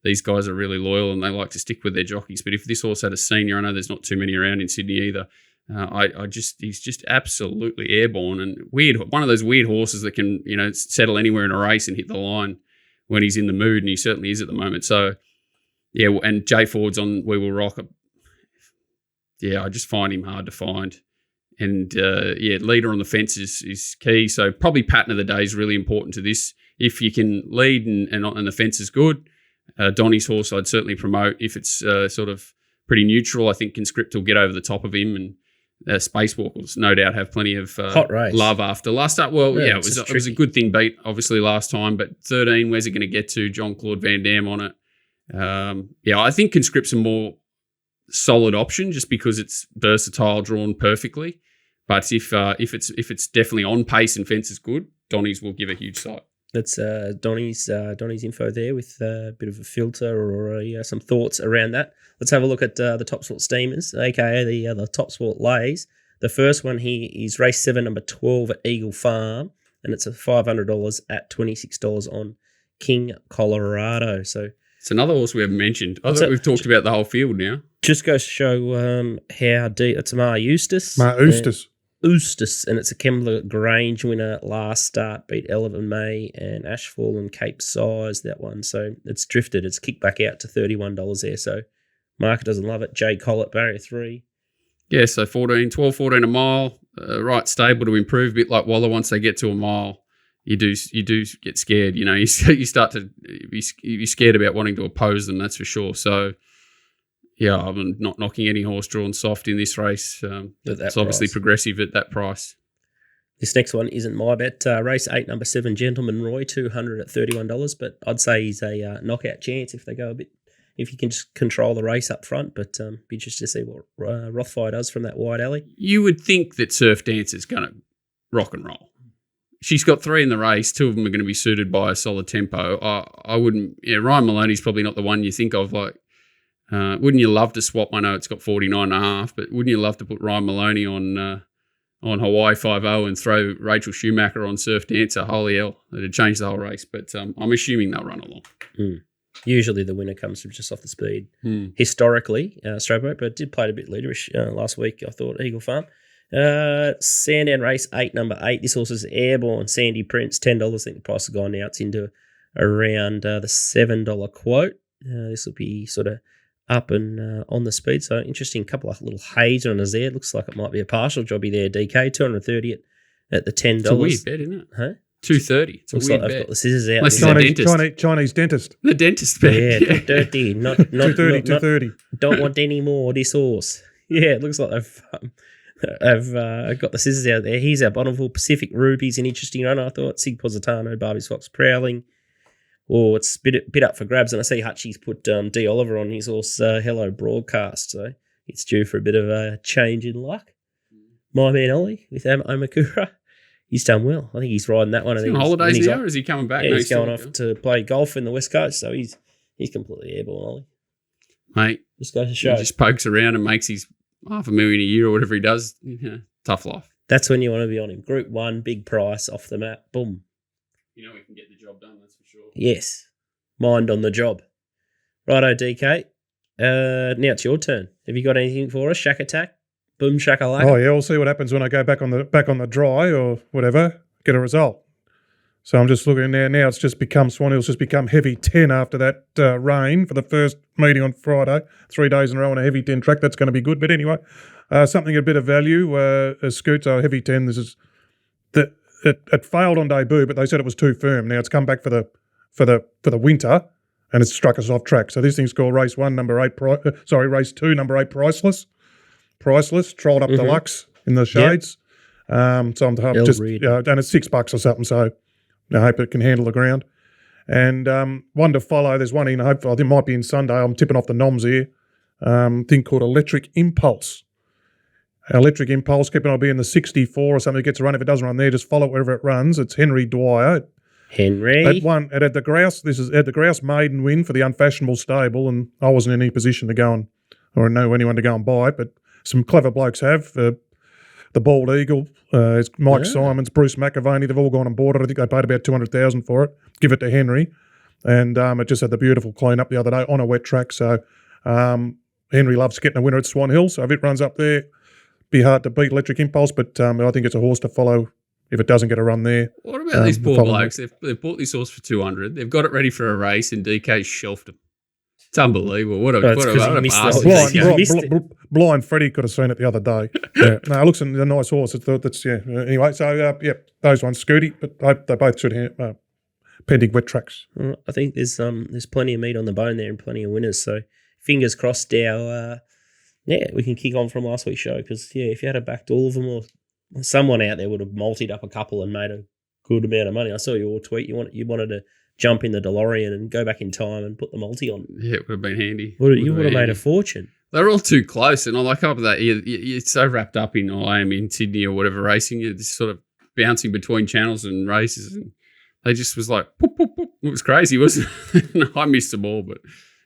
these guys are really loyal and they like to stick with their jockeys. But if this horse had a senior, I know there's not too many around in Sydney either. He's just absolutely airborne and weird. One of those weird horses that can, settle anywhere in a race and hit the line when he's in the mood, and he certainly is at the moment. So, yeah, and Jay Ford's on We Will Rock. Yeah, I just find him hard to find. And, leader on the fence is key. So probably pattern of the day is really important to this. If you can lead and the fence is good, Donny's horse I'd certainly promote. If it's sort of pretty neutral, I think Conscript will get over the top of him, and Spacewalk will no doubt have plenty of hot race love after last start. Well, yeah, it was a good thing beat, obviously, last time, but 13, where's it going to get to? Jean-Claude Van Damme on it. I think Conscript's a more solid option just because it's versatile, drawn perfectly. But if it's definitely on pace and fence is good, Donny's will give a huge sight. That's Donny's info there with a bit of a filter or some thoughts around that. Let's have a look at the TopSport Steamers, aka the TopSport Lays. The first one here is race 7, number 12 at Eagle Farm, and it's a $500 at $26 on King Colorado. So it's another horse we haven't mentioned. I thought we've talked about the whole field now. Just goes to show how deep. It's Mar Eustace. Eustace, and it's a Kembla Grange winner last start, beat Eleven May and Ashfall and Cape Size, that one. So it's drifted. It's kicked back out to $31 there. So market doesn't love it. Jay Collett, barrier 3. Yeah, so 14 a mile, right stable to improve, a bit like Waller. Once they get to a mile, you do get scared. You start to be scared about wanting to oppose them, that's for sure. So, yeah, I'm not knocking any horse drawn soft in this race. It's obviously progressive at that price. This next one isn't my bet. Race 8, number 7, Gentleman Roy, $200 at $31. But I'd say he's a knockout chance if they go a bit, if you can just control the race up front. But be interested to see what Rothfire does from that wide alley. You would think that Surf Dance is going to rock and roll. She's got 3 in the race. 2 of them are going to be suited by a solid tempo. I wouldn't. Yeah, Ryan Maloney's probably not the one you think of. Like, wouldn't you love to swap? I know it's got 49.5, but wouldn't you love to put Ryan Maloney on Hawaii 5-0 and throw Rachel Schumacher on Surf Dancer? Holy hell, that'd change the whole race. But I'm assuming they'll run along. Usually the winner comes from just off the speed. Historically, Stradbroke, but did play it a bit leaderish last week, I thought, Eagle Farm. Sandown race 8, number 8. This horse is Airborne, Sandy Prince, $10. I think the price has gone now. It's into around the $7 quote. This will be sort of up and on the speed. So interesting, couple of little haze on us there. Looks like it might be a partial jobby there, DK. $230 at the $10. It's a weird bet, isn't it? Huh? $230. It's looks a weird like they've bet. got the scissors out. Chinese dentist. The dentist bet. Yeah, $230. Not $230. Don't want any more. This horse. Yeah, it looks like they've got the scissors out there. Here's our Bonneville Pacific Ruby's an interesting run. I thought Sig Positano, Barbie's Fox Prowling. Oh, it's a bit up for grabs. And I see Hutchie's put D. Oliver on his horse Hello Broadcast. So it's due for a bit of a change in luck. My man Ollie with Omakura. He's done well. I think he's riding that one. Is he on holidays here, or is he coming back? Yeah, he's going off to play golf in the West Coast. So he's completely airborne, Ollie. Mate, just goes to show. He just pokes around and makes his $500,000 a year or whatever he does. Tough life. That's when you want to be on him. Group 1, big price, off the map. Boom. You know we can get the job done, that's for sure. Yes. Mind on the job. Righto, DK. Now it's your turn. Have you got anything for us? Shack Attack? Boom shakalaka. Oh yeah, we'll see what happens when I go back on the dry or whatever. Get a result. So I'm just looking there now. It's just become Swan Hill's just become heavy 10 after that rain for the first meeting on Friday. 3 days in a row on a heavy 10 track. That's going to be good. But anyway, something a bit of value. Scoot, so heavy 10. This is it failed on debut, but they said it was too firm. Now it's come back for the winter, and it's struck us off track. So this thing's called race 2, number 8, Priceless, trolled up deluxe in the shades. So I'm just and it's $6 or something. So I hope it can handle the ground. And one to follow. There's one in. I think it might be in Sunday. I'm tipping off the noms here. Thing called Electric Impulse. Electric Impulse, keeping on being the 64 or something. It gets a run. If it doesn't run there, just follow it wherever it runs. It's Henry Dwyer. Henry. It had the grouse. This is had the grouse maiden win for the Unfashionable Stable, and I wasn't in any position to go and or know anyone to go and buy it, but some clever blokes have. The Bald Eagle, it's Mike Simons, Bruce McAvaney, they've all gone and bought it. I think they paid about $200,000 for it. Give it to Henry. and it just had the beautiful clean up the other day on a wet track. So Henry loves getting a winner at Swan Hill. So if it runs up there, be hard to beat Electric Impulse, but I think it's a horse to follow if it doesn't get a run there. What about these poor blokes? They've bought this horse for 200. They've got it ready for a race, and DK's shelved them. It's unbelievable. What a bastard. Blind Freddie could have seen it the other day. Yeah. No, it looks a nice horse. Anyway, so those ones, Scooty, but they both should have pending wet tracks. I think there's plenty of meat on the bone there and plenty of winners. So fingers crossed. We can kick on from last week's show because if you had backed all of them, or someone out there would have multied up a couple and made a good amount of money. I saw your tweet. You wanted to jump in the DeLorean and go back in time and put the multi on. Yeah, it would have been handy. You would have made a fortune. They're all too close, and I like up that you're so wrapped up in I am in Sydney or whatever racing. You're just sort of bouncing between channels and races, and they just was like, poop, poop, poop. It was crazy, wasn't it? I missed them all, but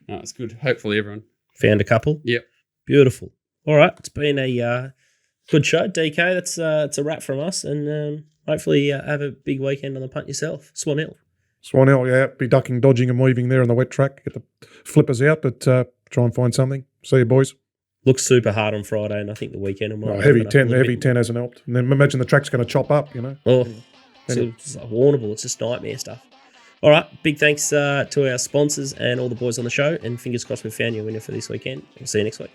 no, it's good. Hopefully everyone found a couple. Yep, beautiful. All right, it's been a good show, DK. That's it's a wrap from us, and hopefully have a big weekend on the punt yourself. Swan Hill, be ducking, dodging and weaving there on the wet track. Get the flippers out, but try and find something. See you, boys. Looks super hard on Friday, and I think the weekend will heavy 10 hasn't helped. And then imagine the track's going to chop up, Oh, it's like warnable. It's just nightmare stuff. All right, big thanks to our sponsors and all the boys on the show, and fingers crossed we found you a winner for this weekend. We'll see you next week.